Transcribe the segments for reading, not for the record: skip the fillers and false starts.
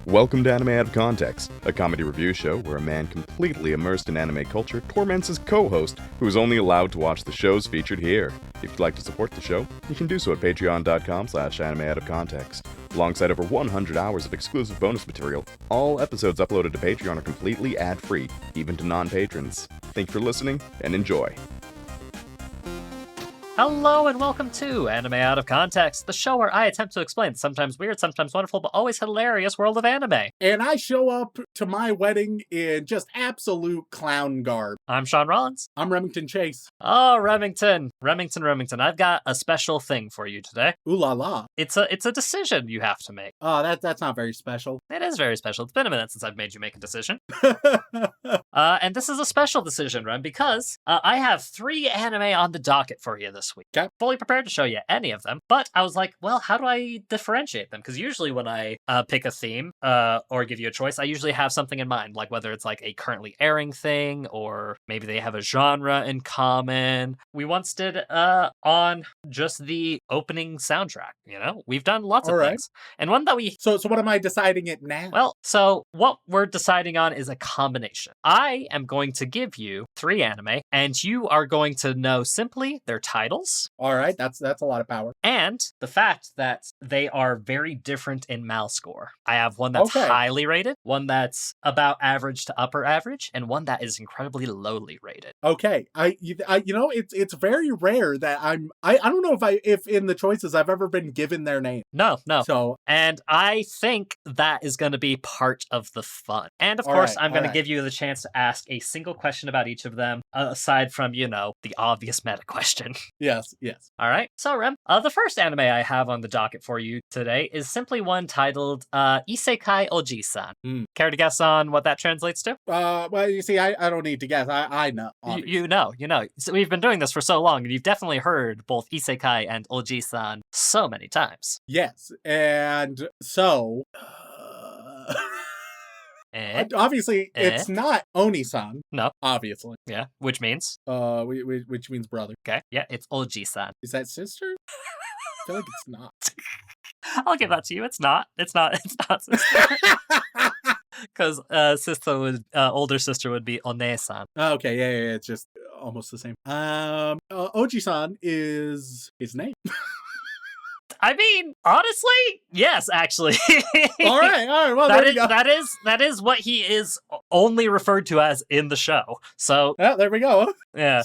Welcome to Anime Out of Context, a comedy review show where a man completely immersed in anime culture torments his co-host, who is only allowed to watch the shows featured here. If you'd like to support the show, you can do so at patreon.com/animeoutofcontext. Alongside over 100 hours of exclusive bonus material, all episodes uploaded to Patreon are completely ad-free, even to non-patrons. Thank you for listening, and enjoy. Hello and welcome to Anime Out of Context, the show where I attempt to explain the sometimes weird, sometimes wonderful, but always hilarious world of anime. And I show up to my wedding in just absolute clown garb. I'm Shaun Rollins. I'm Remington Chase. Oh, Remington. I've got a special thing for you today. Ooh la la. It's a decision you have to make. Oh, that's not very special. It is very special. It's been a minute since I've made you make a decision. And this is a special decision, Rem, because I have 3 anime on the docket for you this week. Okay. Fully prepared to show you any of them, but I was like, well, how do I differentiate them? Because usually when I pick a theme or give you a choice, I usually have something in mind, like whether it's like a currently airing thing or maybe they have a genre in common. We once did on just the opening soundtrack, you know? We've done lots of things. And one that we... So what am I deciding it now? Well, so what we're deciding on is a combination. I am going to give you 3 anime, and you are going to know simply their titles. All right, that's a lot of power. And the fact that they are very different in mal score. I have one that's highly rated, one that's about average to upper average, and one that is incredibly lowly rated. Okay, it's very rare that I don't know if in the choices I've ever been given their name. No. So, and I think that is going to be part of the fun. And of course, I'm going to give you the chance to ask a single question about each of them, aside from, the obvious meta question. Yes. All right. So, Rem, the first anime I have on the docket for you today is simply one titled Isekai Oji-san. Care to guess on what that translates to? Well, you see, I don't need to guess. I know. You know. So we've been doing this for so long, and you've definitely heard both Isekai and Oji-san so many times. Yes, and so... Obviously, it's not Oni-san. No. Obviously. Yeah, which means? Which means brother. Okay, yeah, it's Oji-san. Is that sister? I feel like it's not. I'll give that to you. It's not sister. Because older sister would be One-san. Okay, yeah, it's just almost the same. Oji-san is his name. I mean, honestly, yes, actually. All right. Well, there you go. That is what he is only referred to as in the show. So, there we go. Yeah.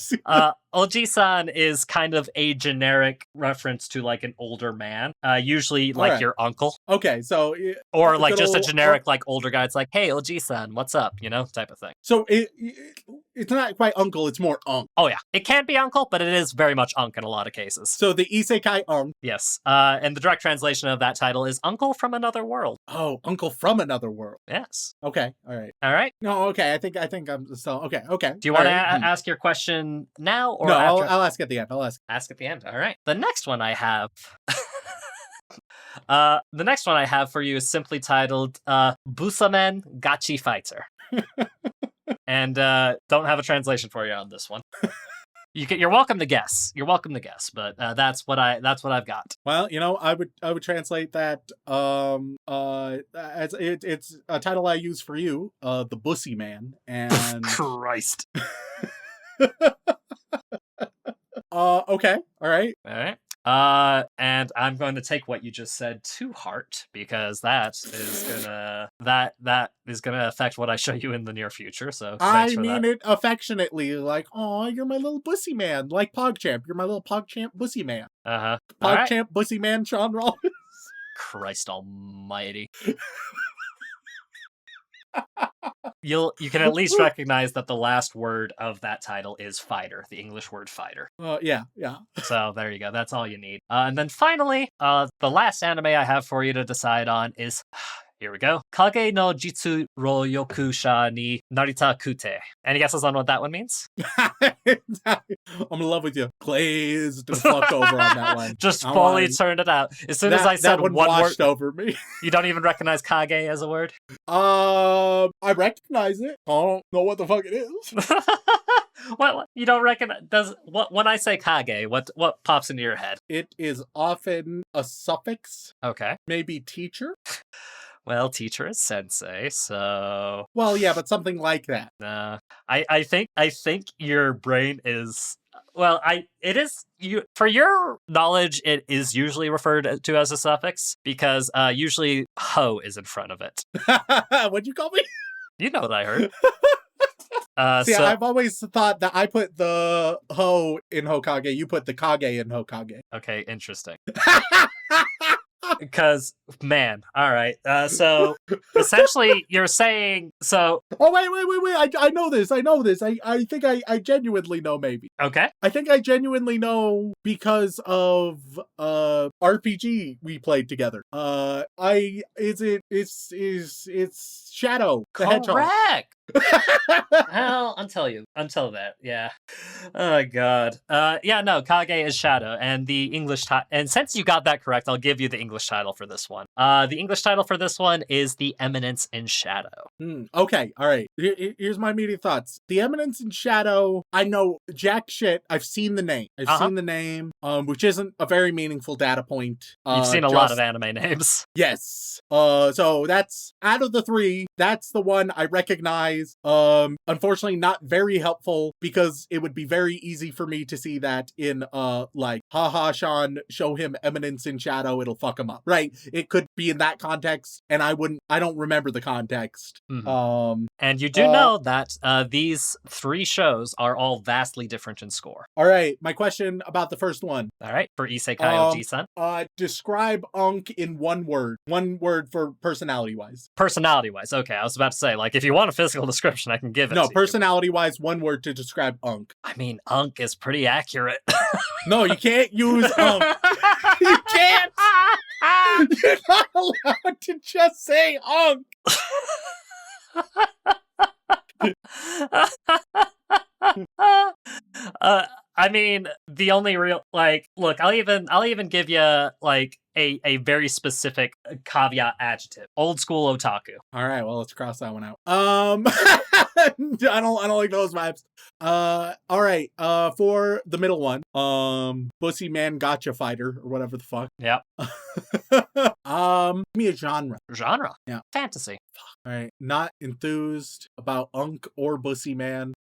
Oji-san is kind of a generic reference to like an older man, usually like your uncle. Okay, so or like just a generic like older guy. It's like, hey, Oji-san, what's up? Type of thing. So it's not quite uncle; it's more unk. Oh yeah, it can be uncle, but it is very much unk in a lot of cases. So the isekai unk. Yes, and the direct translation of that title is Uncle from Another World. Oh, Uncle from Another World. Yes. Okay. All right. No. Okay. I think I'm still okay. Do you want to ask your question now or no? After? I'll ask at the end. Ask at the end. All right. The next one I have. The next one I have for you is simply titled Busamen Gachi Fighter. And don't have a translation for you on this one. You're welcome to guess. But that's what I've got. Well, I would translate that as it's a title I use for you, the Bussy Man, and Christ. Okay. All right. And I'm going to take what you just said to heart because that is gonna affect what I show you in the near future. So I mean it affectionately, like, oh, you're my little Bussy Man, like PogChamp. You're my little PogChamp Bussy Man. PogChamp Bussy Man, Shaun Rollins. Christ Almighty. You can at least recognize that the last word of that title is fighter, the English word fighter. Yeah. So there you go. That's all you need. And then finally, the last anime I have for you to decide on is Here we go. Kage no Jitsu ro Yokusha ni Narita Kute. Any guesses on what that one means? I'm in love with you. Glazed the fuck over on that one. Just fully turned it out. As soon as I said one washed word over me. You don't even recognize Kage as a word? I recognize it. I don't know what the fuck it is. What you don't recognize? When I say Kage, what pops into your head? It is often a suffix. Okay. Maybe teacher. Well, teacher is sensei, so Well, yeah, but something like that. I think your brain is well, it is you for your knowledge. It is usually referred to as a suffix because usually ho is in front of it. What'd you call me? You know what I heard. See, I've always thought that I put the ho in Hokage, you put the kage in Hokage. Okay, interesting. Because, man, all right. So, essentially, you're saying, so... Oh, wait. I know this. I think I genuinely know, maybe. Okay. I think I genuinely know because of RPG we played together. It's Shadow the Hedgehog. Correct! Well, until that, yeah. Oh god. Yeah, no, Kage is Shadow, and the English and since you got that correct, I'll give you the English title for this one. The English title for this one is The Eminence in Shadow. Okay, all right. Here's my immediate thoughts. The Eminence in Shadow, I know jack shit. I've seen the name. Which isn't a very meanformul data point. You've seen a lot of anime names. Yes. So that's out of the three, that's the one I recognize. Unfortunately not very helpful because it would be very easy for me to see that in like, haha, Shaun, show him Eminence in Shadow, it'll fuck him up. Right? It could be in that context, and I don't remember the context. Mm-hmm. And you do know that these three shows are all vastly different in score. All right, my question about the first one. All right, for Isekai Oji-san. Describe Unk in one word. One word for personality-wise. Personality-wise, okay. I was about to say, like, if you want a physical description, I can give it to you. No, personality-wise, one word to describe Unk. I mean, Unk is pretty accurate. No, you can't use Unk. You can't! You're not allowed to just say Unk! I mean, the only real, like, look, I'll even give you, like, a very specific caveat adjective. Old school otaku. All right, well, let's cross that one out. I don't like those vibes. All right, for the middle one, Bussy Man Gotcha Fighter, or whatever the fuck. Yeah. Give me a genre. Genre? Yeah. Fantasy. All right, not enthused about Unk or Bussy Man.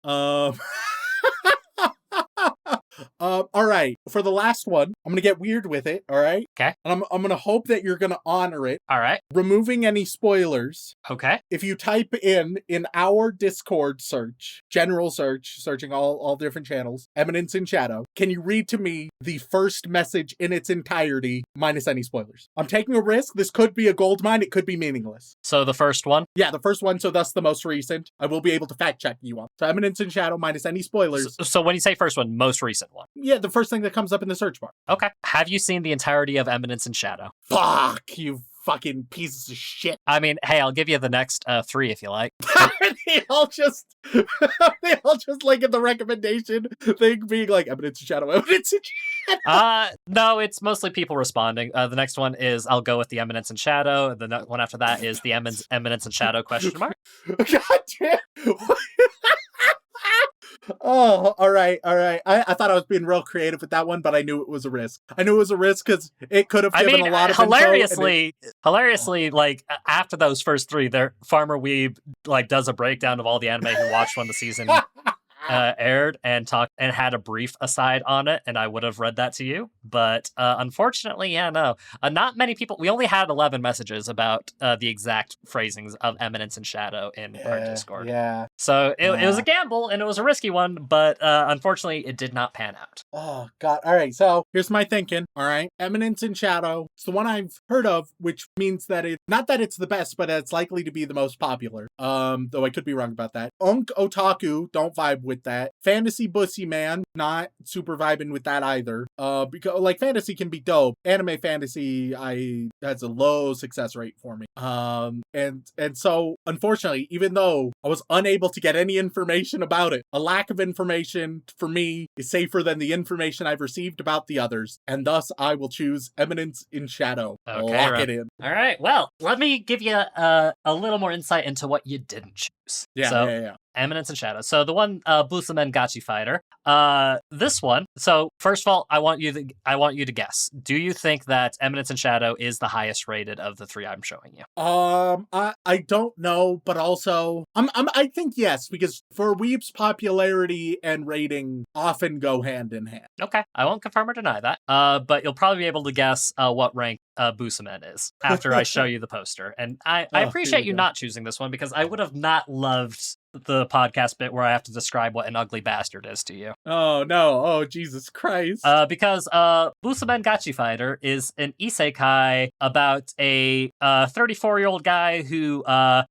All right, for the last one, I'm gonna get weird with it, all right? Okay. And I'm gonna hope that you're gonna honor it. All right. Removing any spoilers. Okay. If you type in our Discord search, general search, searching all different channels, Eminence in Shadow, can you read to me the first message in its entirety, minus any spoilers? I'm taking a risk. This could be a gold mine. It could be meaningless. So the first one? Yeah, the first one, so thus the most recent. I will be able to fact check you on. So Eminence in Shadow, minus any spoilers. So when you say first one, most recent one? Yeah, the first thing that comes up in the search bar. Okay. Have you seen the entirety of Eminence in Shadow? Fuck, you fucking pieces of shit. I mean, hey, I'll give you the next 3 if you like. they all just like in the recommendation thing being like Eminence in Shadow, Eminence in Shadow. No, it's mostly people responding. The next one is I'll go with the Eminence in Shadow. The one after that is the Eminence in Shadow question mark. God damn. Oh, all right. I thought I was being real creative with that one, but I knew it was a risk. I knew it was a risk because it could have given a lot of hilariously, like after those first 3, Farmer Weeb like does a breakdown of all the anime he watched when the season aired and had a brief aside on it, and I would have read that to you. But unfortunately, yeah, no. Not many people. We only had 11 messages about the exact phrasings of Eminence and Shadow in our Discord. Yeah. So it was a gamble, and it was a risky one, but unfortunately, it did not pan out. Oh, God. All right, so here's my thinking, all right? Eminence in Shadow. It's the one I've heard of, which means that not that it's the best, but it's likely to be the most popular. Though I could be wrong about that. Unk Otaku, don't vibe with that. Fantasy Bussy Man, not super vibing with that either. Because like fantasy can be dope. Anime fantasy has a low success rate for me. And so unfortunately, even though I was unable to get any information about it, a lack of information for me is safer than the information I've received about the others, and thus I will choose Eminence in Shadow. Okay, Lock it in. All right. Well, let me give you a little more insight into what you didn't choose. Yeah. Eminence and Shadow. So the one, Busamen Gachi Fighter, This one. So first of all, I want you to guess. Do you think that Eminence and Shadow is the highest rated of the three I'm showing you? I don't know, but also I think yes, because for Weep's popularity and rating often go hand in hand. Okay, I won't confirm or deny that. But you'll probably be able to guess what rank Busamen is after I show you the poster. And I appreciate you not choosing this one because I would have not loved the podcast bit where I have to describe what an ugly bastard is to you. Oh no! Oh Jesus Christ! Because Busamen Gachifighter is an isekai about a 34-year-old guy who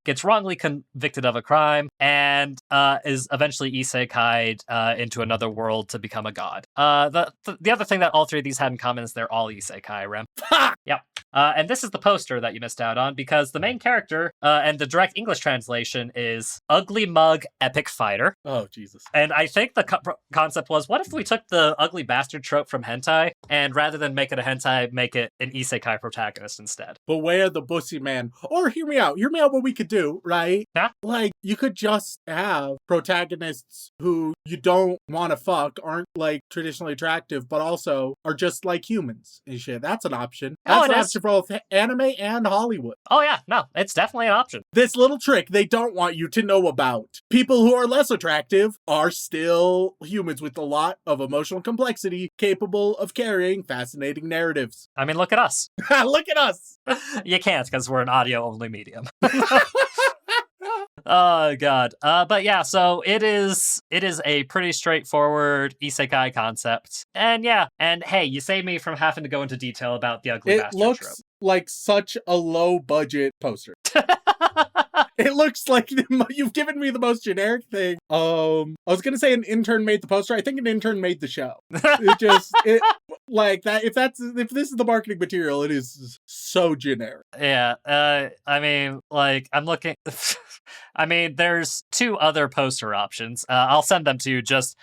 gets wrongly convicted of a crime and is eventually isekai'd into another world to become a god. The other thing that all three of these had in common is they're all isekai, Rem. Yep. And this is the poster that you missed out on because the main character and the direct English translation is Uglymug Epicfighter. Oh, Jesus. And I think the concept was, what if we took the ugly bastard trope from hentai and rather than make it a hentai, make it an isekai protagonist instead? Beware the bussy man. Or hear me out what we could do, right? Yeah? Like, you could just have protagonists who you don't want to fuck, aren't, like, traditionally attractive, but also are just like humans and shit. That's an option. That's an option for both anime and Hollywood. Oh, yeah. No, it's definitely an option. This little trick they don't want you to know about. People who are less attractive are still humans with a lot of emotional complexity, capable of carrying fascinating narratives. I mean, look at us. Look at us! You can't because we're an audio-only medium. Oh god. But yeah, so it is a pretty straightforward isekai concept. And yeah, and hey, you saved me from having to go into detail about the ugly bastard trope. It looks like such a low budget poster. It looks like you've given me the most generic thing. I was gonna say an intern made the poster. I think an intern made the show. Like that. If this is the marketing material, it is so generic. Yeah. I mean, like I'm looking. I mean, there's two other poster options. I'll send them to you just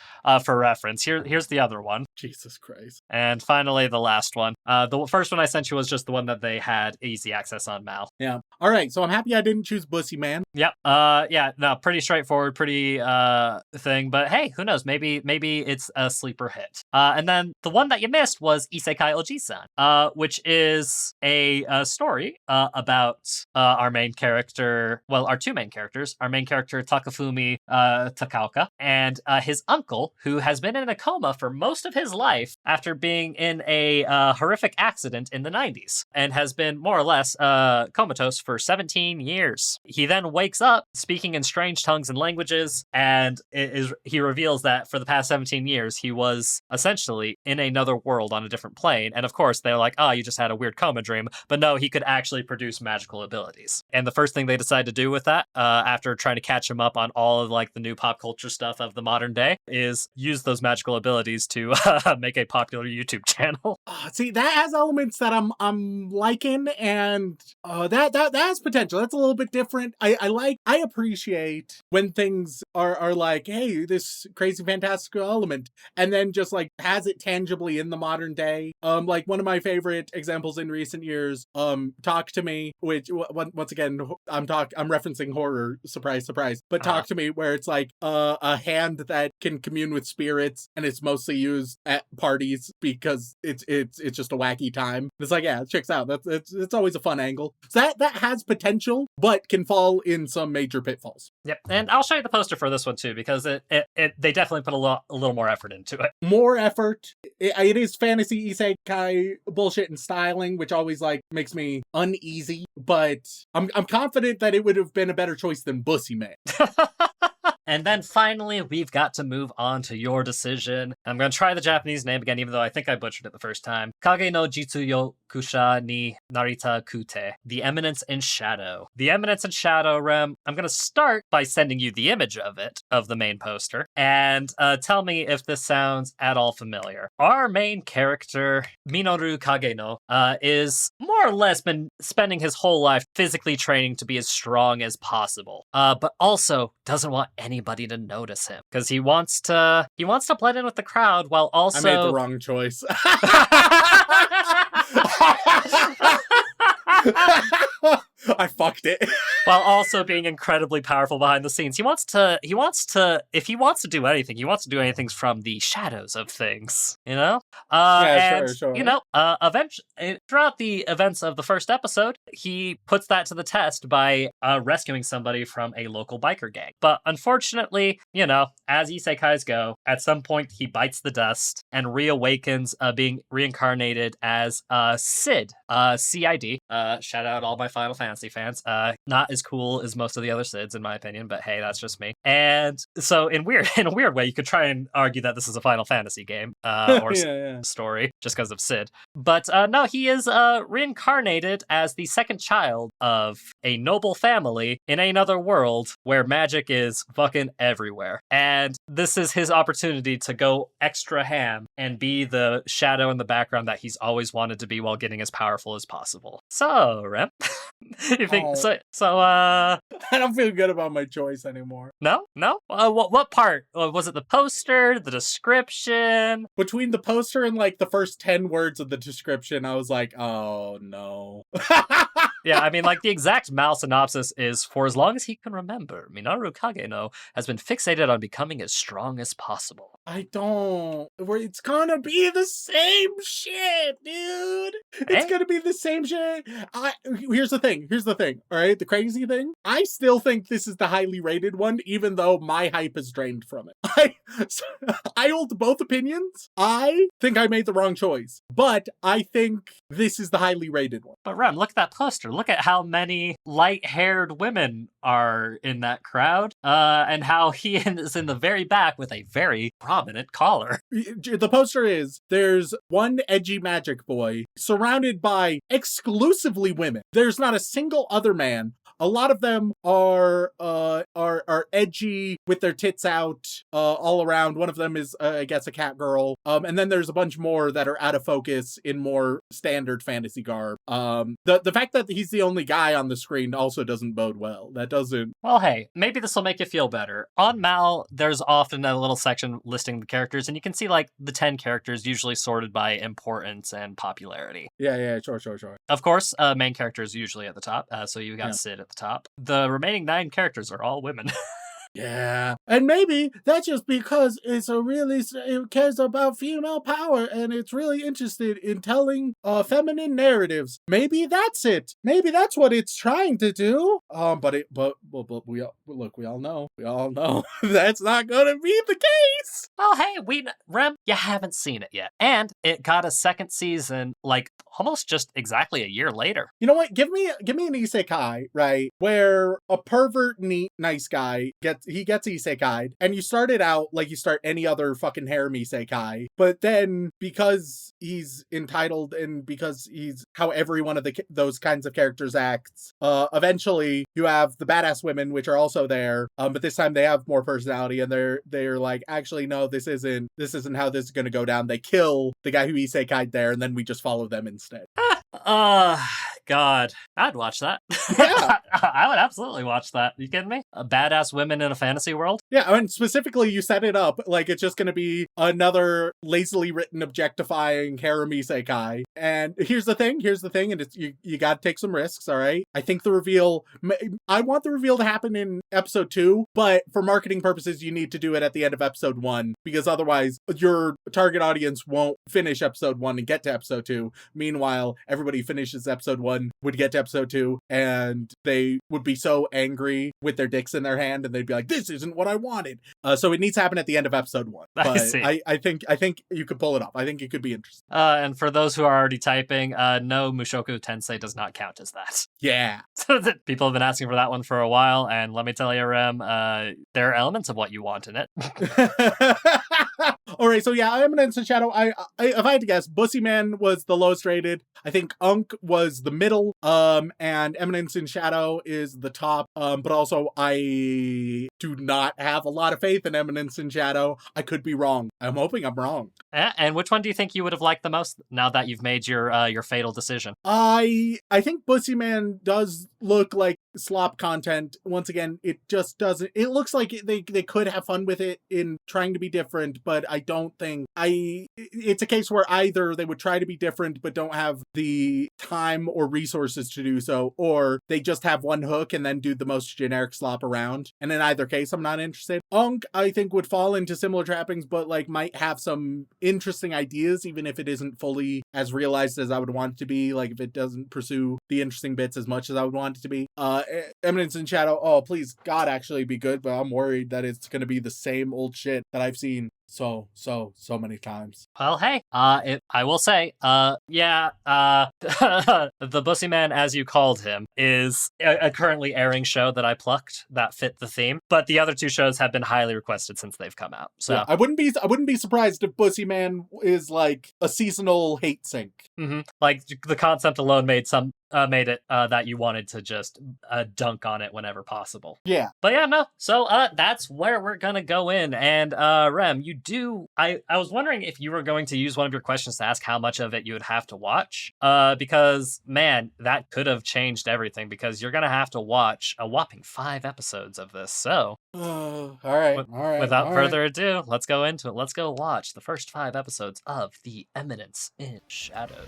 for reference. Here's the other one. Jesus Christ. And finally, the last one. The first one I sent you was just the one that they had easy access on Mal. Yeah. All right. So I'm happy I didn't choose Bussy Man. Yep. Yeah. No. Pretty straightforward. Pretty thing. But hey, who knows? Maybe it's a sleeper hit. And then the one that you missed was Isekai Oji-san, which is a story about our main character. Well, our two main characters. Our main character, Takafumi Takaoka, and his uncle, who has been in a coma for most of his life after being in a horrific accident in the 90s, and has been more or less comatose for 17 years. He then wakes up speaking in strange tongues and languages, and he reveals that for the past 17 years, he was essentially in another world on a different plane. And of course, they're like, oh, you just had a weird coma dream. But no, he could actually produce magical abilities. And the first thing they decide to do with that, after trying to catch him up on all of like the new pop culture stuff of the modern day, is use those magical abilities to make a popular YouTube channel. See, that has elements that I'm liking, and that has potential. That's a little bit different. I appreciate when things are like, hey, this crazy fantastical element, and then just like has it tangibly in the modern day. Like one of my favorite examples in recent years, Talk to Me, which once again I'm referencing horror. Surprise, surprise. But Talk to Me, where it's like a hand that can commune with spirits, and it's mostly used at parties because it's just a wacky time. It's like, yeah, it checks out. It's always a fun angle. So that has potential, but can fall in some major pitfalls. Yep, and I'll show you the poster for this one too, because they definitely put a little more effort into it. More effort. It is fantasy isekai bullshit and styling, which always like makes me uneasy. But I'm confident that it would have been a better choice than Bussy Man. And then finally, we've got to move on to your decision. I'm going to try the Japanese name again, even though I think I butchered it the first time. Kage no Jitsuyo Kusha ni Narita Kute. The Eminence in Shadow. The Eminence in Shadow, Rem. I'm going to start by sending you the image of it, of the main poster, and tell me if this sounds at all familiar. Our main character, Minoru Kageno, is more or less been spending his whole life physically training to be as strong as possible, but also doesn't want anybody to notice him because he wants to blend in with the crowd while also I made the wrong choice. I fucked it. While also being incredibly powerful behind the scenes. If he wants to do anything, he wants to do anything from the shadows of things, you know? Yeah, And, sure. you know, throughout the events of the first episode, he puts that to the test by rescuing somebody from a local biker gang. But unfortunately, you know, as isekais go, at some point he bites the dust and reawakens, being reincarnated as Sid, CID. Shout out all my Final Fantasy fans. Not as cool as most of the other Sids, in my opinion, but hey, that's just me. And so, in a weird way, you could try and argue that this is a Final Fantasy game or story just because of Sid. But no, he is reincarnated as the second child of a noble family in another world where magic is fucking everywhere. And this is his opportunity to go extra ham and be the shadow in the background that he's always wanted to be while getting as powerful as possible. So, Rem, you think I don't feel good about my choice anymore. No? What part? Was it the poster, the description? Between the poster and like the first 10 words of the description, I was like, oh no. Yeah, I mean, like, the exact mal synopsis is, for as long as he can remember, Minoru Kageno has been fixated on becoming as strong as possible. I don't. It's gonna be the same shit, dude. It's gonna be the same shit. Here's the thing. All right, the crazy thing. I still think this is the highly rated one, even though my hype is drained from it. I hold both opinions. I think I made the wrong choice, but I think this is the highly rated one. But Rem, look at that poster. Look at how many light-haired women are in that crowd, and how he is in the very back with a very prominent collar. The poster is, there's one edgy magic boy surrounded by exclusively women. There's not a single other man. A lot of them are edgy with their tits out all around. One of them is, I guess, a cat girl. And then there's a bunch more that are out of focus in more standard fantasy garb. The fact that he's the only guy on the screen also doesn't bode well. That doesn't... Well, hey, maybe this will make you feel better. On Mal, there's often a little section listing the characters, and you can see, like, the 10 characters usually sorted by importance and popularity. Yeah, sure. Of course, main character is usually at the top, so you got Sid at the top. The remaining 9 characters are all women. Yeah. And maybe that's just because it cares about female power and it's really interested in telling feminine narratives. Maybe that's it. Maybe that's what it's trying to do. But we all know that's not gonna be the case. Well, hey, Rem, you haven't seen it yet. And it got a second season, like, almost just exactly a year later. You know what? Give me an isekai, right? Where a pervert, neat, nice guy gets isekai'd, and you start it out like you start any other fucking harem isekai, but then because he's entitled and because he's how every one of those kinds of characters acts, eventually you have the badass women, which are also there, but this time they have more personality, and they're like, actually, no, this isn't how this is gonna go down. They kill the guy who isekai'd there, and then we just follow them instead. God, I'd watch that. Yeah. I would absolutely watch that. You kidding me? A badass women in a fantasy world? Yeah, and specifically you set it up like it's just going to be another lazily written objectifying harem isekai. And here's the thing, and it's you got to take some risks, all right? I think I want the reveal to happen in episode 2, but for marketing purposes, you need to do it at the end of episode 1, because otherwise your target audience won't finish episode 1 and get to episode 2. Meanwhile, everybody finishes episode 1, would get to episode 2, and they would be so angry with their dicks in their hand, and they'd be like, this isn't what I wanted. So it needs to happen at the end of episode 1. But I think you could pull it off. I think it could be interesting. And for those who are already typing, no, Mushoku Tensei does not count as that. Yeah. So people have been asking for that one for a while, and let me tell you, Rem, there are elements of what you want in it. All right, so yeah, Eminence and Shadow. If I had to guess, Bussy Man was the lowest rated. I think Unk was the middle, and Eminence and Shadow is the top. But also, I do not have a lot of faith in Eminence and Shadow. I could be wrong. I'm hoping I'm wrong. And which one do you think you would have liked the most now that you've made your fatal decision? I think Bussy Man does look like slop content. Once again, it just doesn't. It looks like they could have fun with it in trying to be different, but I don't think it's a case where either they would try to be different but don't have the time or resources to do so, or they just have one hook and then do the most generic slop around. And in either case, I'm not interested. Unk, I think, would fall into similar trappings, but like might have some interesting ideas, even if it isn't fully as realized as I would want it to be. Like if it doesn't pursue the interesting bits as much as I would want it to be. Eminence in Shadow, oh please God, actually be good, but I'm worried that it's gonna be the same old shit that I've seen so many times. Well, hey, I will say, the Bussy Man, as you called him, is a currently airing show that I plucked that fit the theme, but the other two shows have been highly requested since they've come out. So yeah, I wouldn't be surprised if Bussy Man is like a seasonal hate sink. Mm-hmm. Like the concept alone made it that you wanted to just dunk on it whenever possible. Yeah. But yeah, no. So that's where we're gonna go in. And Rem, I was wondering if you were going to use one of your questions to ask how much of it you would have to watch. Because man, that could have changed everything, because you're gonna have to watch a whopping 5 episodes of this. So all right. Without further ado, let's go into it. Let's go watch the first 5 episodes of The Eminence in Shadow.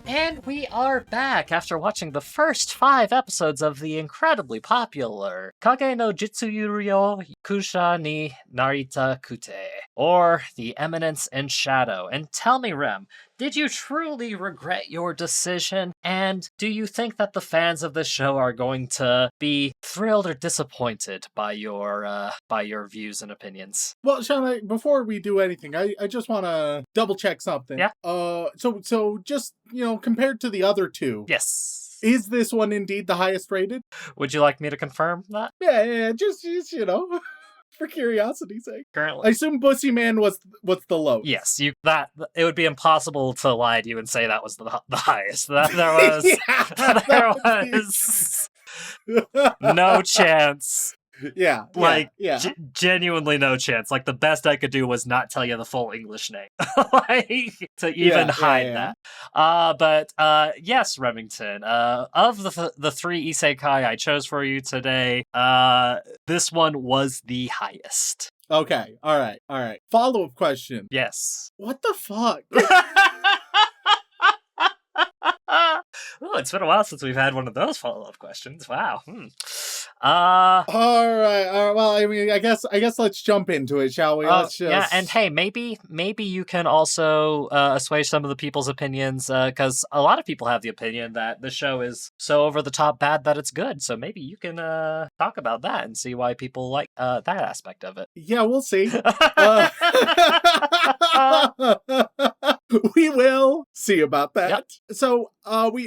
And we are back after watching the first 5 episodes of the incredibly popular Kage no Jitsuyuryo Kusha ni Narita Kute, or The Eminence in Shadow. And tell me, Rem, did you truly regret your decision? And do you think that the fans of this show are going to be thrilled or disappointed by your views and opinions? Well, Shaun, before we do anything, I just want to double check something. Yeah. So just, compared to the other two. Yes. Is this one indeed the highest rated? Would you like me to confirm that? Yeah, just for curiosity's sake. Currently, I assume Bussy Man was the lowest. Yes, it would be impossible to lie to you and say that was the highest. That there was no chance. Yeah, genuinely no chance. Like the best I could do was not tell you the full English name, to even hide that. But yes, Remington. Of the 3 isekai I chose for you today, this one was the highest. Okay, all right. Follow-up question. Yes. What the fuck? Oh, it's been a while since we've had one of those follow-up questions. Wow. All right. Well, I mean, I guess let's jump into it, shall we? Yeah, and hey, maybe you can also assuage some of the people's opinions, because a lot of people have the opinion that the show is so over the top bad that it's good. So maybe you can talk about that and see why people like that aspect of it. Yeah, we'll see. We will see about that. Yep. So,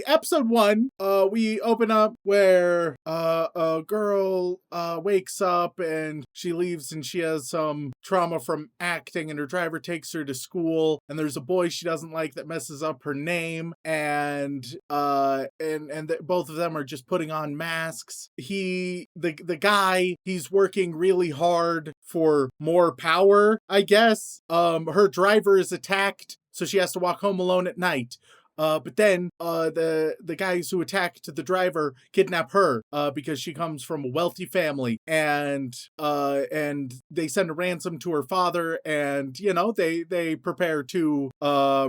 episode 1, we open up where a girl wakes up and she leaves and she has some trauma from acting, and her driver takes her to school, and there's a boy she doesn't like that messes up her name, and both of them are just putting on masks. The guy, he's working really hard for more power, I guess. Her driver is attacked, so she has to walk home alone at night. But then the guys who attacked the driver kidnap her because she comes from a wealthy family, and they send a ransom to her father, and they prepare to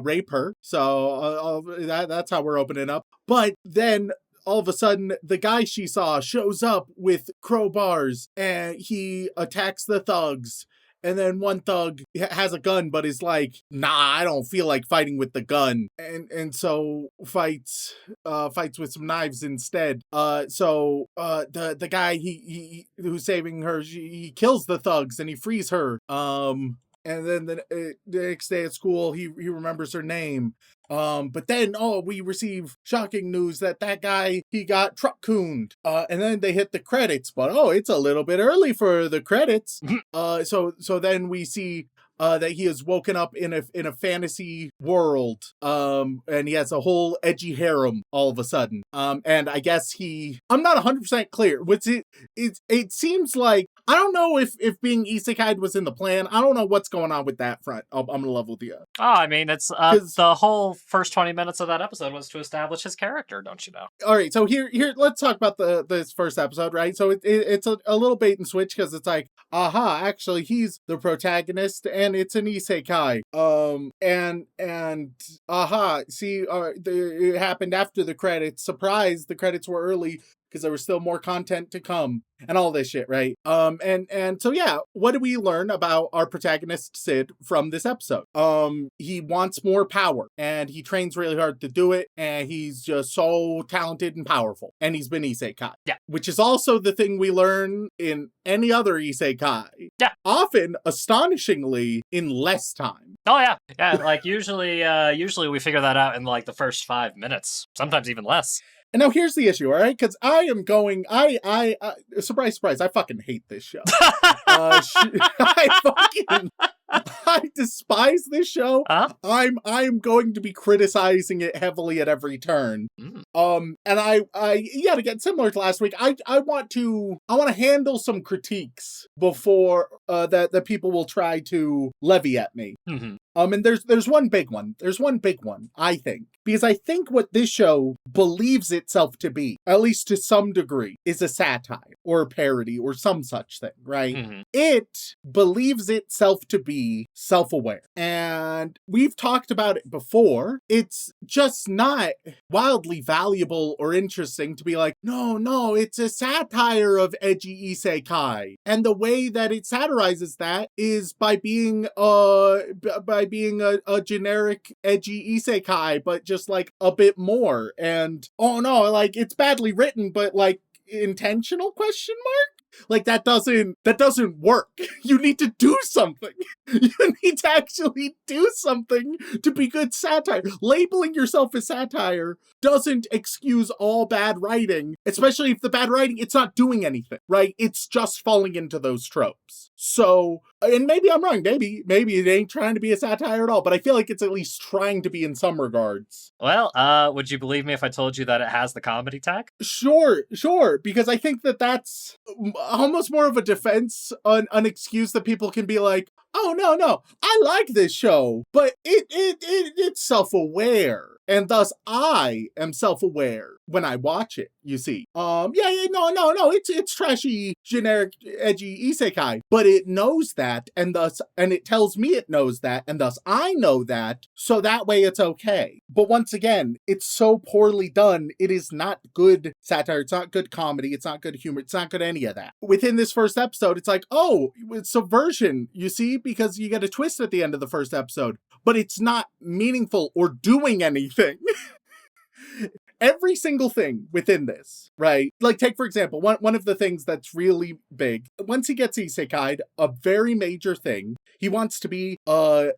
rape her. So that's how we're opening up. But then all of a sudden, the guy she saw shows up with crowbars, and he attacks the thugs. And then one thug has a gun, but is like, nah, I don't feel like fighting with the gun. And so fights with some knives instead. So the guy he who's saving her, he kills the thugs and he frees her. And then the next day at school, he remembers her name. But then, we receive shocking news that guy, he got truck-cooned. And then they hit the credits, but it's a little bit early for the credits. So then we see that he has woken up in a fantasy world. And he has a whole edgy harem all of a sudden. And I guess I'm not 100% clear. It seems like I don't know if being isekai was in the plan. I don't know what's going on with that front. I'm gonna level with you. Oh, I mean, it's 'Cause- the whole first 20 minutes of that episode was to establish his character, don't you know? All right, so here, let's talk about this first episode, right? So it's a little bait and switch because it's like, aha, actually he's the protagonist and it's an isekai. And aha, see, it happened after the credits. Surprise, the credits were early because there was still more content to come and all this shit, right? And so yeah, what do we learn about our protagonist Sid from this episode? He wants more power and he trains really hard to do it, and he's just so talented and powerful, and he's been isekai. Yeah. Which is also the thing we learn in any other isekai. Yeah. Often, astonishingly, in less time. Oh yeah, yeah. Like usually we figure that out in like the first 5 minutes, sometimes even less. And now here's the issue, all right? Because surprise, surprise, I fucking hate this show. I despise this show. Uh-huh. I'm going to be criticizing it heavily at every turn. And to get similar to last week, I want to handle some critiques before that people will try to levy at me. Mm-hmm. And there's one big one. There's one big one, I think. Because I think what this show believes itself to be, at least to some degree, is a satire or a parody or some such thing, right? Mm-hmm. It believes itself to be self-aware. And we've talked about it before. It's just not wildly valuable or interesting to be like, no, it's a satire of edgy isekai. And the way that it satirizes that is by being a generic edgy isekai, but just like a bit more. And oh no, like it's badly written, but like intentional question mark? Like that doesn't work. You need to do something. You need to actually do something to be good satire. Labeling yourself as satire doesn't excuse all bad writing, especially if the bad writing, it's not doing anything, right? It's just falling into those tropes. So, and maybe I'm wrong. Maybe it ain't trying to be a satire at all, but I feel like it's at least trying to be in some regards. Well, would you believe me if I told you that it has the comedy tag? Sure, because I think that's almost more of a defense, an excuse that people can be like, oh no, I like this show, but it's self-aware. And thus I am self-aware when I watch it, you see. No, it's trashy, generic, edgy isekai, but it knows that, and it tells me it knows that, and thus I know that, so that way it's okay. But once again, it's so poorly done, it is not good satire, it's not good comedy, it's not good humor, it's not good any of that. Within this first episode, it's like, oh, it's subversion, you see, because you get a twist at the end of the first episode, but it's not meaningful or doing anything. Every single thing within this, right? Like, take, for example, one of the things that's really big. Once he gets isekai'd, a very major thing, he wants to be an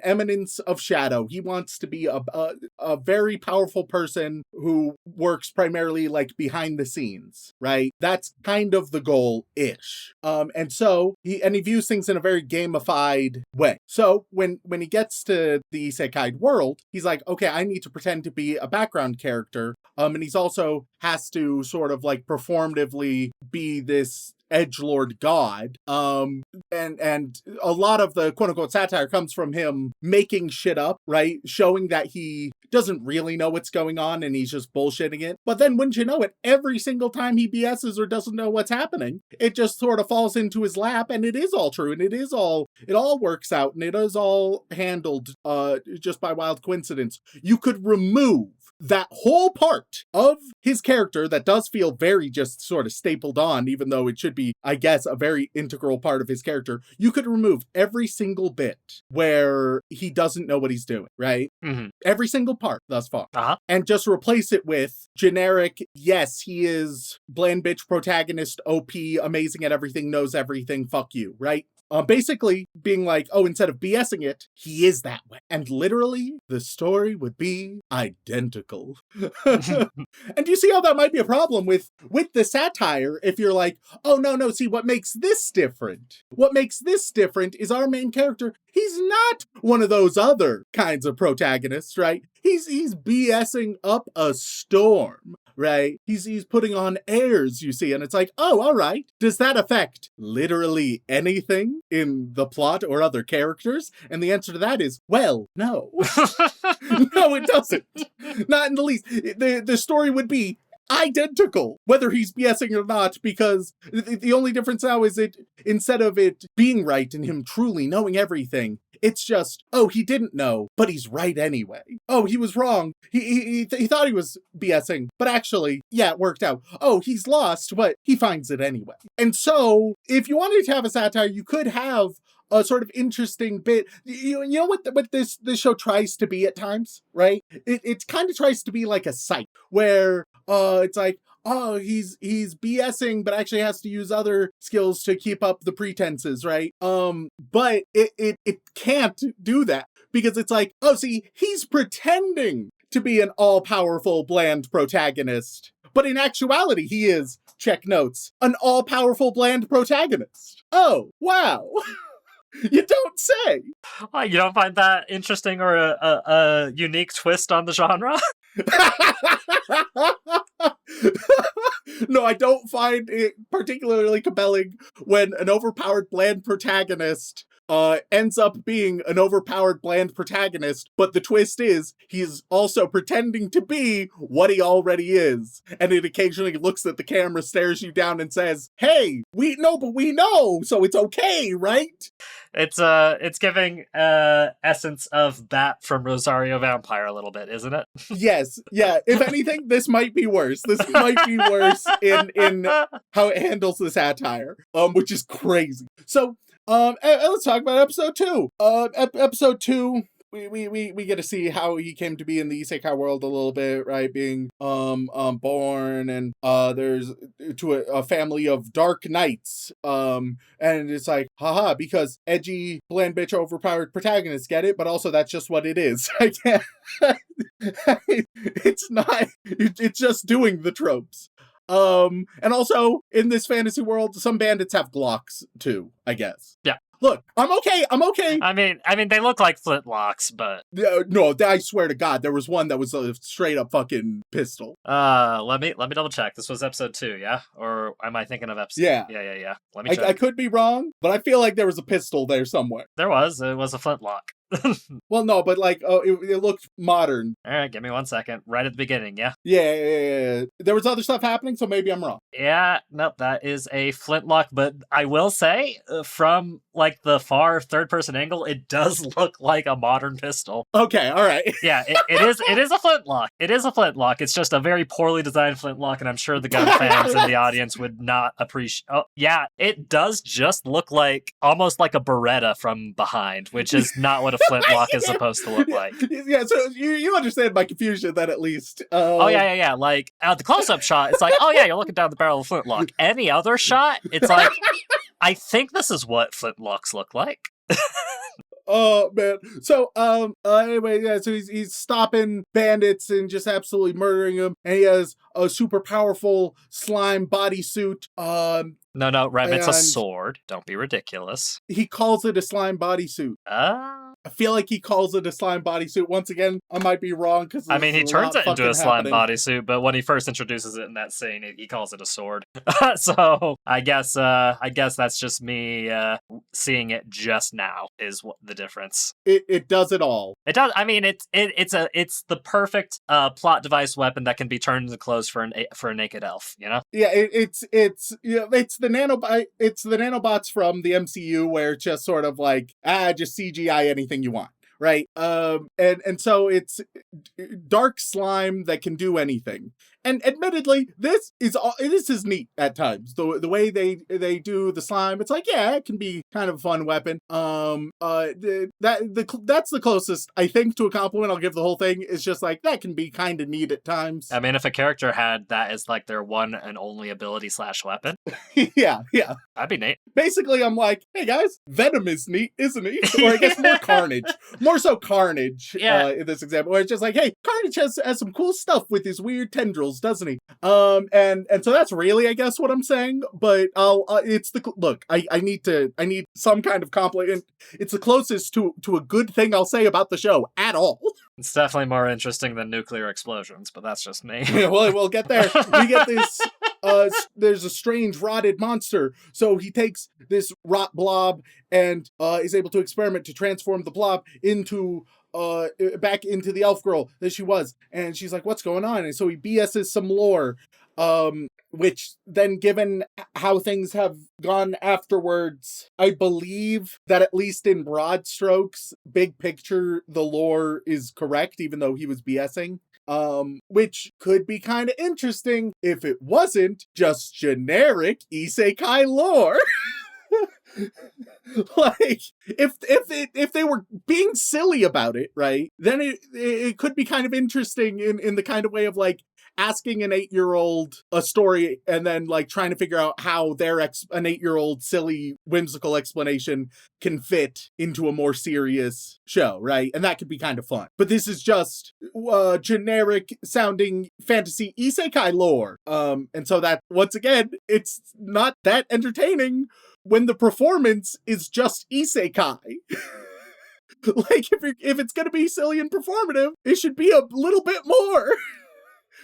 eminence of shadow. He wants to be a very powerful person who works primarily like behind the scenes, right? That's kind of the goal-ish. And so he views things in a very gamified way. So when he gets to the isekai world, he's like, okay, I need to pretend to be a background character. And he's also has to sort of like performatively be this edgelord god. And a lot of the quote-unquote satire comes from him making shit up, right? Showing that he doesn't really know what's going on and he's just bullshitting it. But then wouldn't you know it, every single time he BS's or doesn't know what's happening, it just sort of falls into his lap, and it is all true, and it all works out, and it is all handled just by wild coincidence. You could remove that whole part of his character that does feel very just sort of stapled on, even though it should be, I guess, a very integral part of his character. You could remove every single bit where he doesn't know what he's doing, right? Mm-hmm. Every single part thus far. Uh-huh. And just replace it with generic, yes, he is bland bitch protagonist, OP, amazing at everything, knows everything, fuck you, right? Basically being like, oh, instead of BSing it, he is that way. And literally, the story would be identical. And you see how that might be a problem with the satire if you're like, oh, no, see, what makes this different? What makes this different is our main character, he's not one of those other kinds of protagonists, right? He's BSing up a storm. right? He's putting on airs, you see, and it's like, oh, all right. Does that affect literally anything in the plot or other characters? And the answer to that is, well, no. No, it doesn't. Not in the least. The story would be identical, whether he's BSing or not, because the only difference now is it, instead of it being right and him truly knowing everything, it's just, oh, he didn't know, but he's right anyway. Oh, he was wrong. He thought he was BSing, but actually, yeah, it worked out. Oh, he's lost, but he finds it anyway. And so, if you wanted to have a satire, you could have a sort of interesting bit. You know what this show tries to be at times, right? It kind of tries to be like a site where it's like, oh, he's BSing, but actually has to use other skills to keep up the pretenses, right? But it can't do that because it's like, oh, see, he's pretending to be an all-powerful, bland protagonist, but in actuality, he is, check notes, an all-powerful, bland protagonist. Oh, wow. You don't say. Well, you don't find that interesting or a unique twist on the genre? No, I don't find it particularly compelling when an overpowered bland protagonist ends up being an overpowered bland protagonist, but the twist is he's also pretending to be what he already is. And it occasionally looks at the camera, stares you down, and says, hey, we know, so it's okay, right? It's giving essence of Bat from Rosario Vampire a little bit, isn't it? Yes, yeah. If anything, this might be worse. This might be worse in how it handles the satire, which is crazy. So, let's talk about episode 2. Episode 2, we get to see how he came to be in the isekai world a little bit, right? Being born, and there's to a family of dark knights, and it's like, haha, because edgy bland bitch overpowered protagonists, get it? But also that's just what it is. I can't. It's not. It's just doing the tropes. And also in this fantasy world, some bandits have Glocks too, I guess. Yeah. Look, I'm okay. I mean, they look like flintlocks, but no, I swear to God, there was one that was a straight up fucking pistol. Let me double check. This was episode 2, yeah? Or am I thinking of episode? Yeah. Yeah. Let me check. I could be wrong, but I feel like there was a pistol there somewhere. It was a flintlock. Well, no, but like, it looked modern. All right, give me 1 second. Right at the beginning, yeah? Yeah. There was other stuff happening, so maybe I'm wrong. Yeah, nope, that is a flintlock, but I will say, from like the far third-person angle, it does look like a modern pistol. Okay, all right. Yeah, it is a flintlock. It is a flintlock. It's just a very poorly designed flintlock, and I'm sure the gun fans in the audience would not appreciate. Oh, yeah, it does just look like almost like a Beretta from behind, which is not what a flintlock is supposed to look like. Yeah, so you understand my confusion then, at least. Oh yeah. Like the close-up shot, it's like, oh yeah, you're looking down the barrel of a flintlock. Any other shot, it's like, I think this is what flintlocks look like. Oh man. So anyway, yeah, so he's stopping bandits and just absolutely murdering them, and he has a super powerful slime bodysuit. No, Rem, it's a sword. Don't be ridiculous. He calls it a slime bodysuit. I feel like he calls it a slime bodysuit. Once again, I might be wrong, because I mean, he turns it into a slime bodysuit, but when he first introduces it in that scene, he calls it a sword. So I guess that's just me seeing it just now is what the difference. It does it all. It does. I mean, it's the perfect plot device weapon that can be turned into clothes for a naked elf. You know? Yeah, it's the nanobots from the MCU, where it's just sort of like, just CGI anything you want, right? And so it's dark slime that can do anything. And admittedly, this is neat at times. The way they do the slime, it's like, yeah, it can be kind of a fun weapon. That's the closest I think to a compliment I'll give the whole thing. Is just like, that can be kind of neat at times. I mean, if a character had that as like their one and only ability / weapon, yeah, that'd be neat. Basically, I'm like, hey guys, Venom is neat, isn't he? Or I guess more Carnage, more so Carnage. Yeah. In this example, where it's just like, hey, Carnage has some cool stuff with his weird tendrils, doesn't he? And so that's really, I guess, what I'm saying. But look, I need some kind of compliment. It's the closest to a good thing I'll say about the show at all. It's definitely more interesting than nuclear explosions, but that's just me. Well, we'll get there. We get this. There's a strange rotted monster. So he takes this rot blob and is able to experiment to transform the blob into back into the elf girl that she was. And she's like, what's going on? And so he BS's some lore. Which then, given how things have gone afterwards, I believe that at least in broad strokes, big picture, the lore is correct, even though he was BSing. Which could be kind of interesting if it wasn't just generic isekai lore. Like, if they were being silly about it, right, then it could be kind of interesting in the kind of way of, like, asking an 8-year-old a story and then, like, trying to figure out how an 8-year-old silly, whimsical explanation can fit into a more serious show, right? And that could be kind of fun. But this is just generic sounding fantasy isekai lore. And so that, once again, it's not that entertaining when the performance is just isekai. Like, if it's gonna be silly and performative, it should be a little bit more.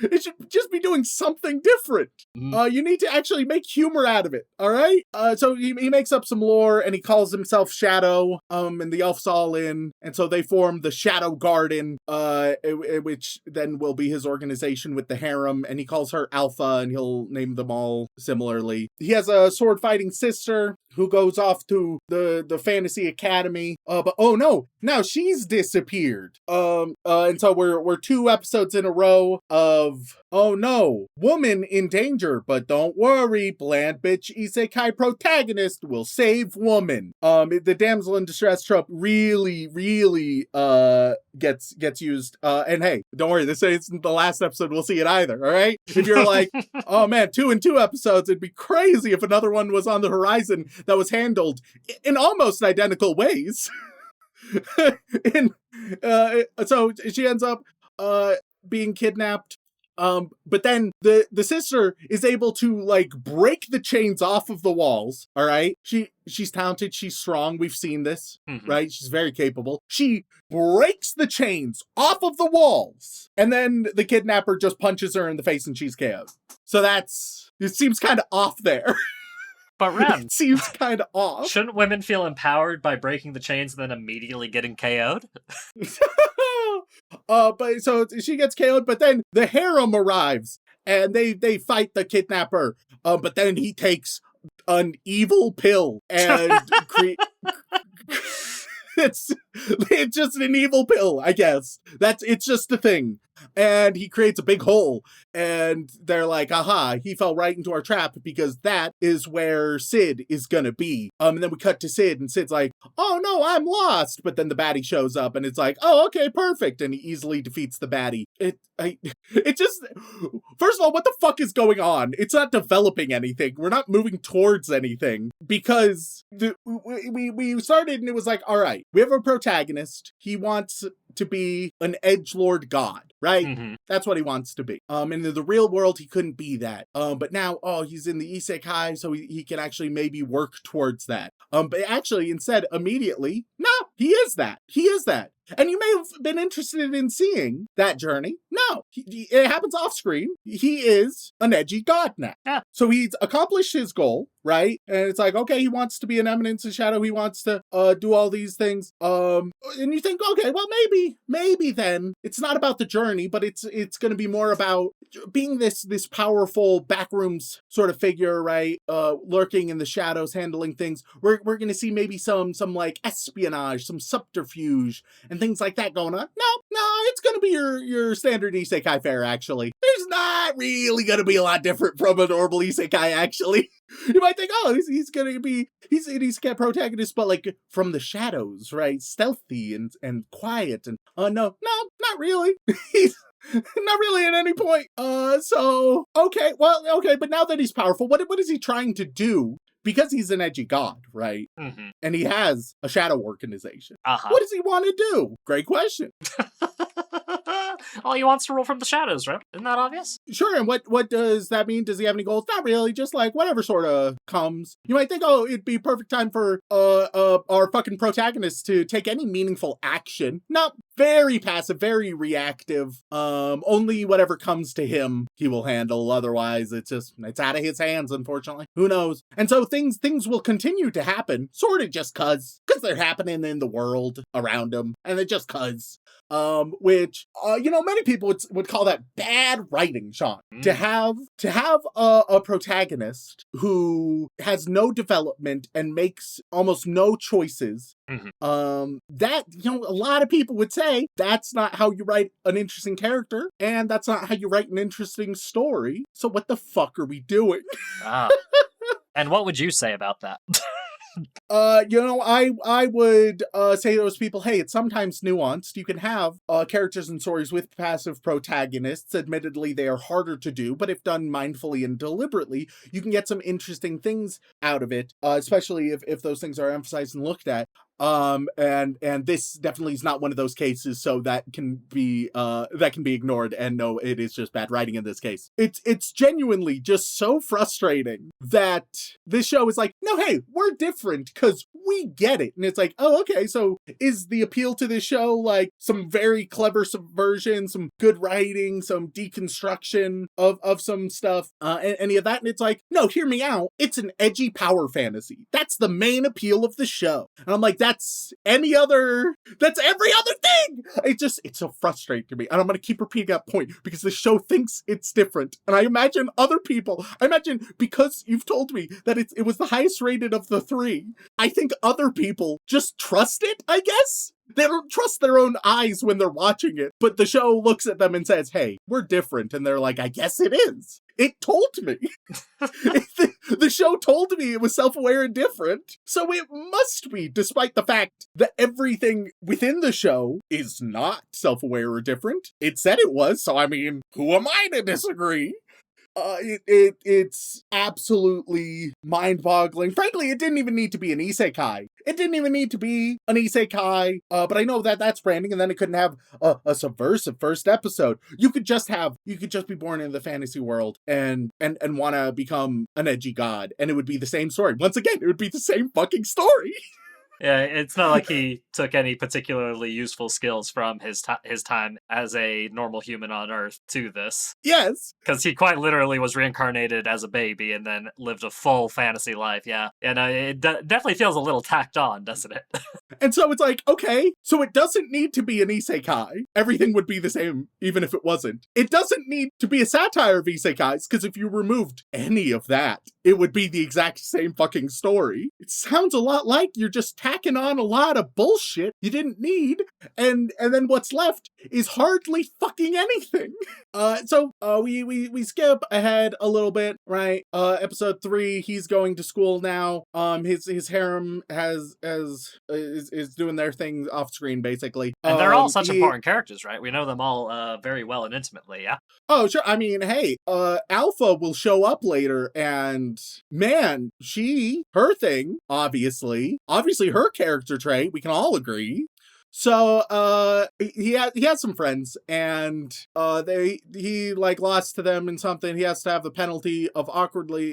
It should just be doing something different. You need to actually make humor out of it, all right? So he makes up some lore, and he calls himself Shadow, and the elf's all in, and so they form the Shadow Garden, which then will be his organization with the harem, and he calls her Alpha, and he'll name them all similarly. He has a sword-fighting sister who goes off to the fantasy academy, but oh no, now she's disappeared. And so we're 2 episodes in a row of, oh no, woman in danger, but don't worry, bland bitch isekai protagonist will save woman. The damsel in distress trope really gets used. And hey, don't worry, this isn't the last episode we'll see it either, all right? If you're like, oh man, 2 in 2 episodes, it'd be crazy if another one was on the horizon that was handled in almost identical ways. So she ends up being kidnapped. But then the sister is able to, like, break the chains off of the walls, all right? She's talented, she's strong, we've seen this, right? She's very capable. She breaks the chains off of the walls, and then the kidnapper just punches her in the face and she's KO'd. So it seems kind of off there. But Rem, it seems kind of off. Shouldn't women feel empowered by breaking the chains and then immediately getting KO'd? But so she gets KO'd, but then the harem arrives and they fight the kidnapper. But then he takes an evil pill and it's just an evil pill, I guess. It's just a thing. And he creates a big hole, and they're like, aha, he fell right into our trap because that is where Sid is gonna be. And then we cut to Sid, and Sid's like, oh no, I'm lost. But then the baddie shows up, and it's like, oh, okay, perfect. And he easily defeats the baddie. It just, first of all, what the fuck is going on? It's not developing anything. We're not moving towards anything because we started and it was like, all right, we have a protagonist. He wants to be an edgelord god, right? That's what he wants to be. And in the real world, he couldn't be that. But now, he's in the isekai, so he can actually maybe work towards that. But actually, instead, immediately, no, he is that. He is that. And you may have been interested in seeing that journey. No, it happens off screen. He is an edgy god now. Yeah. So he's accomplished his goal, right? And it's like, okay, he wants to be an Eminence in Shadow. He wants to do all these things. And you think, okay, well, maybe then it's not about the journey, but it's going to be more about being this powerful backrooms sort of figure, right? Lurking in the shadows, handling things. We're going to see maybe some like espionage, some subterfuge, and things like that going on. No, it's going to be your standard isekai fare, actually. There's not really going to be a lot different from a normal isekai, actually. You might think, oh, he's going to be, he's an isekai protagonist, but like from the shadows, right? Stealthy and quiet. And no, not really. He's not really at any point. Okay, but now that he's powerful, what is he trying to do? Because he's an edgy god, right? And he has a shadow organization. What does he want to do? Great question. Oh, he wants to rule from the shadows, right? Isn't that obvious? Sure, and what does that mean? Does he have any goals? Not really, just like whatever sort of comes. You might think, oh, it'd be perfect time for our fucking protagonist to take any meaningful action. No, very passive, very reactive. Only whatever comes to him he will handle. Otherwise, it's out of his hands, unfortunately. Who knows? And so things will continue to happen, sort of just cause they're happening in the world around him, and it just cause. Which many people would call that bad writing, Shaun. To have a protagonist who has no development and makes almost no choices. That a lot of people would say that's not how you write an interesting character, and that's not how you write an interesting story. So what the fuck are we doing? And what would you say about that? I would say to those people, hey, it's sometimes nuanced. You can have characters and stories with passive protagonists. Admittedly, they are harder to do, but if done mindfully and deliberately, you can get some interesting things out of it, especially if those things are emphasized and looked at. And this definitely is not one of those cases, so that can be ignored, and no, it is just bad writing in this case. It's genuinely just so frustrating that this show is like, no, hey, we're different because we get it. And it's like, oh, okay, so is the appeal to this show like some very clever subversion, some good writing, some deconstruction of some stuff, any of that? And it's like, no, hear me out. It's an edgy power fantasy. That's the main appeal of the show. And I'm like, that's every other thing. It's so frustrating to me. And I'm going to keep repeating that point because the show thinks it's different. And I imagine because you've told me that it was the highest rated of the three, I think other people just trust it, I guess. They don't trust their own eyes when they're watching it, but the show looks at them and says, hey, we're different. And they're like, I guess it is. It told me. The show told me it was self-aware and different. So it must be, despite the fact that everything within the show is not self-aware or different. It said it was, so I mean, who am I to disagree? It's absolutely mind-boggling. Frankly, it didn't even need to be an isekai. But I know that that's branding, and then it couldn't have a subversive first episode. You could just be born in the fantasy world and want to become an edgy god, and it would be the same story. Once again, it would be the same fucking story. Yeah, it's not like he took any particularly useful skills from his time as a normal human on Earth to this. Yes. Because he quite literally was reincarnated as a baby and then lived a full fantasy life, yeah. And it definitely feels a little tacked on, doesn't it? And so it's like, okay, so it doesn't need to be an isekai. Everything would be the same, even if it wasn't. It doesn't need to be a satire of isekais, because if you removed any of that, it would be the exact same fucking story. It sounds a lot like you're just tacking on a lot of bullshit you didn't need, and then what's left is hardly fucking anything. So we skip ahead a little bit, right? Episode 3, he's going to school now. His harem is doing their thing off screen, basically. And they're all such important characters, right? We know them all very well and intimately, yeah? Oh, sure. I mean, hey, Alpha will show up later, and man, her thing, obviously her character trait, we can all agree. So, he has some friends, and he lost to them in something. He has to have the penalty of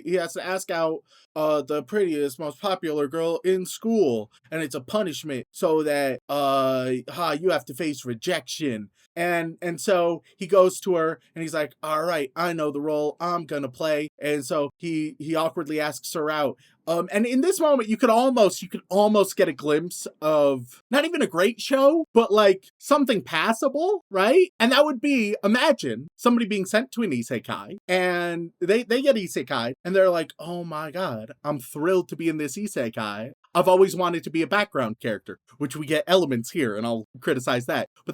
he has to ask out the prettiest, most popular girl in school, and it's a punishment so that you have to face rejection. And so he goes to her and he's like, all right, I know the role I'm gonna play. And so he awkwardly asks her out. And in this moment, you could almost get a glimpse of not even a great show, but like something passable, right? And that would be, imagine somebody being sent to an isekai, and they get isekai, and they're like, oh my god, I'm thrilled to be in this isekai. I've always wanted to be a background character, which we get elements here, and I'll criticize that. But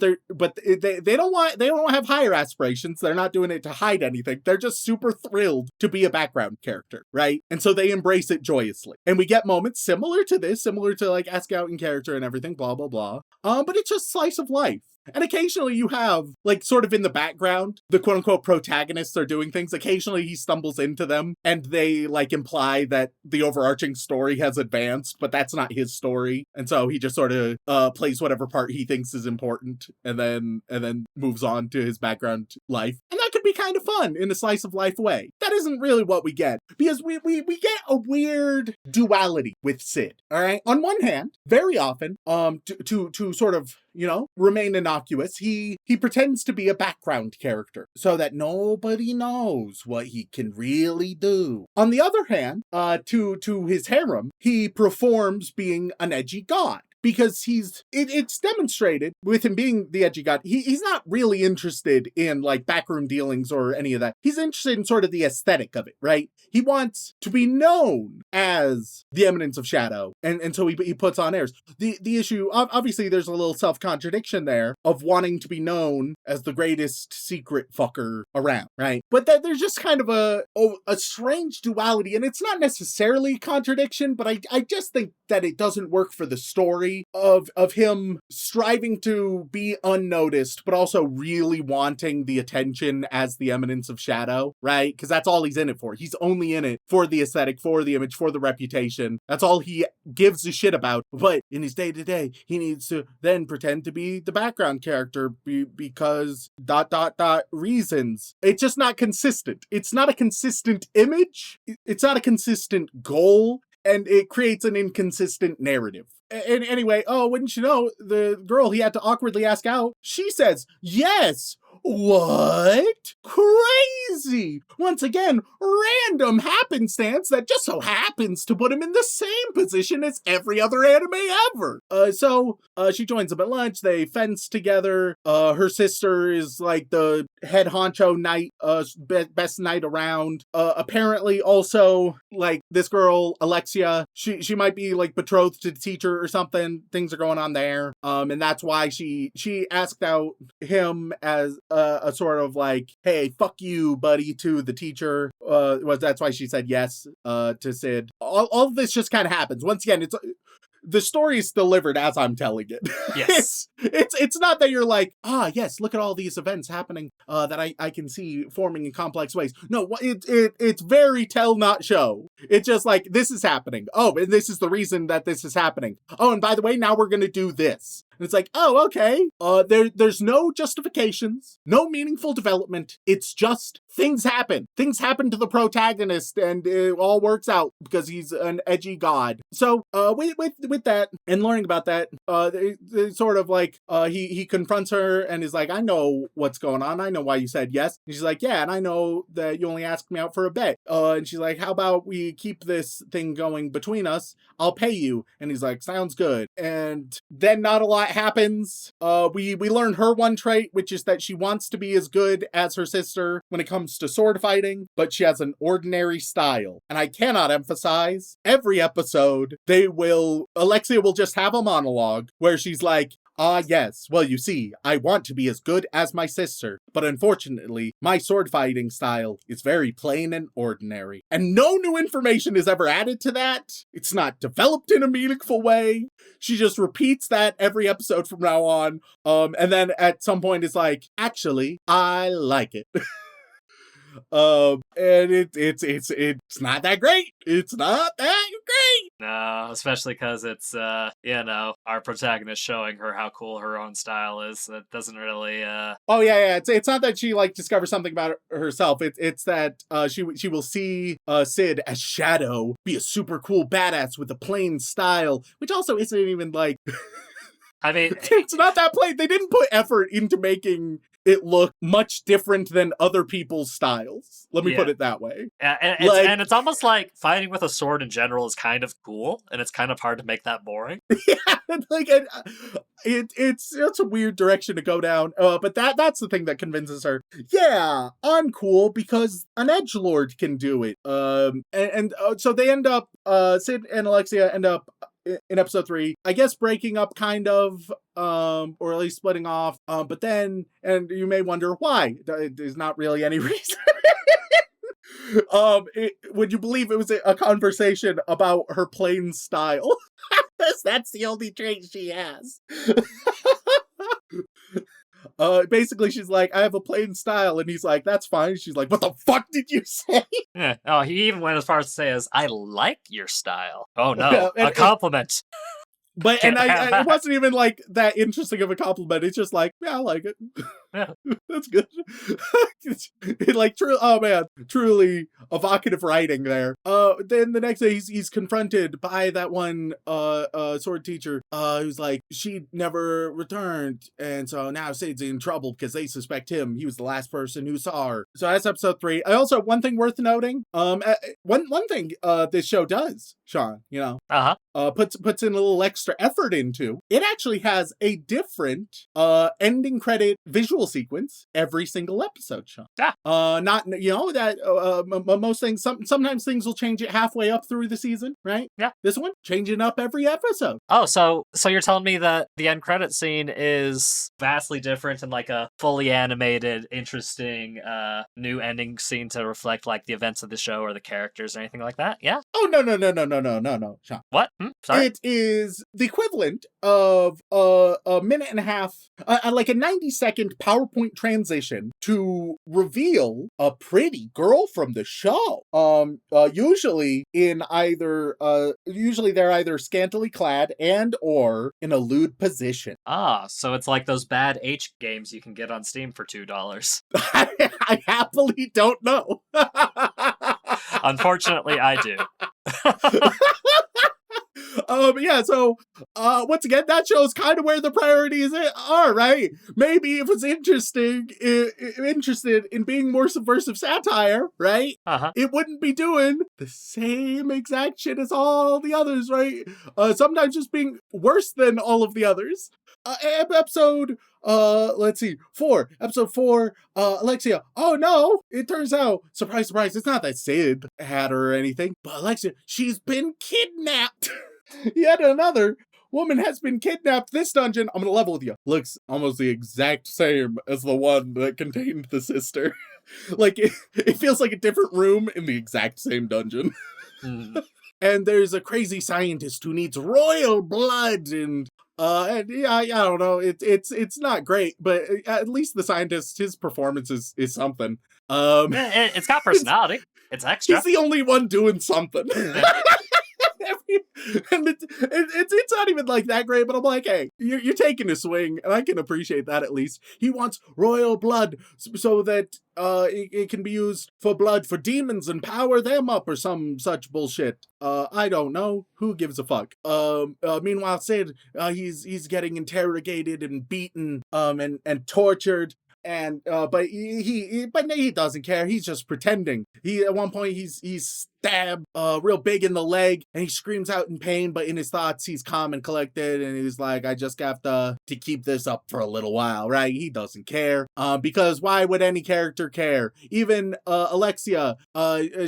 they don't have higher aspirations. They're not doing it to hide anything. They're just super thrilled to be a background character, right? And so they embrace it joyously. And we get moments similar to this, similar to like ask out in character and everything, blah blah blah. But it's just slice of life. And occasionally you have, like, sort of in the background, the quote-unquote protagonists are doing things. Occasionally he stumbles into them, and they, like, imply that the overarching story has advanced, but that's not his story. And so he just sort of plays whatever part he thinks is important, and then moves on to his background life. And that could be kind of fun in a slice of life way. That isn't really what we get, because we get a weird duality with Sid. All right, on one hand, very often, to sort of, remain innocuous, he pretends to be a background character so that nobody knows what he can really do. On the other hand, to his harem, he performs being an edgy god. Because it's demonstrated with him being the edgy god, he's not really interested in like backroom dealings or any of that. He's interested in sort of the aesthetic of it, right? He wants to be known as the Eminence of Shadow, and so he puts on airs. The issue, obviously there's a little self-contradiction there of wanting to be known as the greatest secret fucker around, right? But there's just kind of a strange duality, and it's not necessarily a contradiction, but I just think that it doesn't work for the story of him striving to be unnoticed, but also really wanting the attention as the Eminence of Shadow, right? Because that's all he's in it for. He's only in it for the aesthetic, for the image, for the reputation. That's all he gives a shit about. But in his day-to-day, he needs to then pretend to be the background character because ... reasons. It's just not consistent. It's not a consistent image. It's not a consistent goal. And it creates an inconsistent narrative. And anyway, wouldn't you know, the girl he had to awkwardly ask out, she says, yes. What? Crazy! Once again, random happenstance that just so happens to put him in the same position as every other anime ever. So she joins him at lunch, they fence together, her sister is like the head honcho knight, best knight around. Apparently also, like, this girl, Alexia, she might be like betrothed to the teacher or something, things are going on there. And that's why she asked out him as a sort of like, hey, fuck you, buddy, to the teacher. That's why she said yes to Sid. All of this just kind of happens. Once again, the story is delivered as I'm telling it. Yes. It's not that you're like, yes, look at all these events happening that I can see forming in complex ways. No, it's very tell not show. It's just like, this is happening. Oh, and this is the reason that this is happening. Oh, and by the way, now we're going to do this. And it's like, oh, okay. There's no justifications, no meaningful development. It's just things happen. Things happen to the protagonist, and it all works out because he's an edgy god. So, with that and learning about that, they sort of like, he confronts her and is like, I know what's going on. I know why you said yes. And she's like, yeah, and I know that you only asked me out for a bet. And she's like, how about we keep this thing going between us? I'll pay you. And he's like, sounds good. And then not a lot happens. We learn her one trait, which is that she wants to be as good as her sister when it comes to sword fighting, but she has an ordinary style. And I cannot emphasize, every episode, Alexia will just have a monologue where she's like, yes. Well, you see, I want to be as good as my sister, but unfortunately, my sword fighting style is very plain and ordinary. And no new information is ever added to that. It's not developed in a meaningful way. She just repeats that every episode from now on. And then at some point it's like, actually, I like it. And it's not that great. It's not that great. No, especially because it's, our protagonist showing her how cool her own style is. It doesn't really, Oh, yeah. It's not that she, like, discovers something about herself. It's that she will see Sid as Shadow, be a super cool badass with a plain style, which also isn't even, like... I mean... it's not that plain. They didn't put effort into making it look much different than other people's styles. Let me put it that way. And it's almost like fighting with a sword in general is kind of cool, and it's kind of hard to make that boring. Yeah, like it's a weird direction to go down. But that's the thing that convinces her. Yeah, I'm cool because an edgelord can do it. So they end up. Sid and Alexia end up in episode 3, I guess breaking up kind of, or at least splitting off. But then, and you may wonder why. There's not really any reason. Would you believe it was a conversation about her plain style? That's the only trait she has. Basically, she's like, I have a plain style, and he's like, that's fine. She's like, what the fuck did you say? Yeah. Oh, he even went as far as to say as, I like your style. Oh no, a compliment. But, and it wasn't even like that interesting of a compliment. It's just like, yeah, I like it. Yeah. That's good. Oh man, truly evocative writing there. Then the next day he's confronted by that one sword teacher who's like, she never returned, and so now Sid's in trouble because they suspect him. He was the last person who saw her. So that's episode 3. I also, one thing worth noting, one thing this show does, Shaun, puts in a little extra effort into. It actually has a different ending credit visual sequence every single episode, Shaun. Yeah. Not, that most things, sometimes things will change it halfway up through the season, right? Yeah. This one, changing up every episode. Oh, so you're telling me that the end credit scene is vastly different and like a fully animated, interesting, new ending scene to reflect like the events of the show or the characters or anything like that? Yeah? Oh, no, Shaun. What? Sorry? It is the equivalent of a minute and a half, like a 90-second PowerPoint transition to reveal a pretty girl from the show. Usually they're either scantily clad and or in a lewd position. Ah, so it's like those bad H games you can get on Steam for $2. I happily don't know. Unfortunately, I do. So once again, that shows kind of where the priorities are, right? Maybe if it's interested in being more subversive satire, right? It wouldn't be doing the same exact shit as all the others, right? Sometimes just being worse than all of the others. Episode 4. Episode 4, Alexia. Oh no! It turns out, surprise, surprise, it's not that Sid had her or anything, but Alexia, she's been kidnapped. Yet another woman has been kidnapped. This dungeon, I'm gonna level with you, looks almost the exact same as the one that contained the sister. Like, it feels like a different room in the exact same dungeon. And there's a crazy scientist who needs royal blood, and yeah, I don't know. It's not great, but at least the scientist, his performance is something. It's got personality. It's extra. He's the only one doing something. And it's not even like that great, but I'm like, hey, you're taking a swing, and I can appreciate that at least. He wants royal blood so that it can be used for blood for demons and power them up or some such bullshit. I don't know. Who gives a fuck? Meanwhile, Sid, he's getting interrogated and beaten and tortured. And but he doesn't care. He's just pretending. At one point he's stabbed real big in the leg, and he screams out in pain, but in his thoughts he's calm and collected, and he's like, I just have to keep this up for a little while, right? He doesn't care. Because why would any character care? Even Alexia,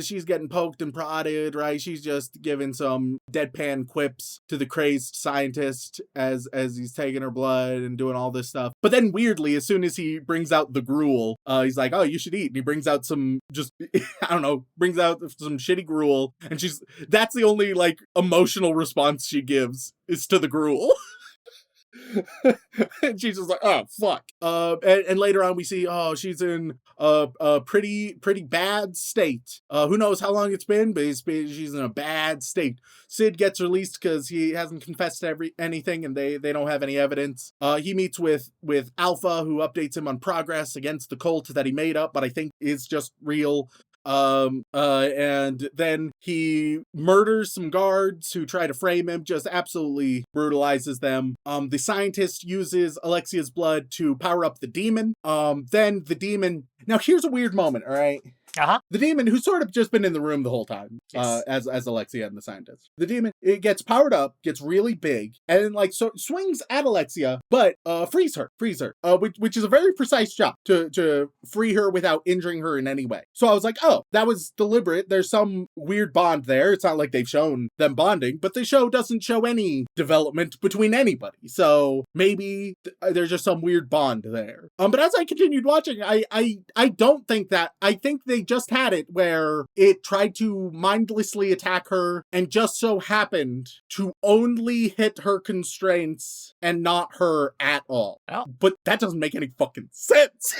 she's getting poked and prodded, right? She's just giving some deadpan quips to the crazed scientist as he's taking her blood and doing all this stuff. But then weirdly, as soon as he brings out the gruel, he's like, oh, you should eat. And he brings out some brings out some shitty gruel, and that's the only like emotional response she gives is to the gruel. And she's just like, oh fuck. And later on we see, she's in a pretty bad state. Who knows how long it's been, but she's in a bad state. Sid gets released because he hasn't confessed to anything, and they don't have any evidence. He meets with Alpha, who updates him on progress against the cult that he made up, but I think is just real. And then he murders some guards who try to frame him, just absolutely brutalizes them. The scientist uses Alexia's blood to power up the demon. Then the demon, now here's a weird moment, all right? The demon, who's sort of just been in the room the whole time, yes. as Alexia and the scientist. The demon, it gets powered up, gets really big, and swings at Alexia, but frees her, which is a very precise job to free her without injuring her in any way. So I was like, oh, that was deliberate. There's some weird bond there. It's not like they've shown them bonding, but the show doesn't show any development between anybody. So maybe there's just some weird bond there. But as I continued watching, I don't think that. I think they just had it where it tried to mindlessly attack her and just so happened to only hit her constraints and not her at all. Oh. But that doesn't make any fucking sense.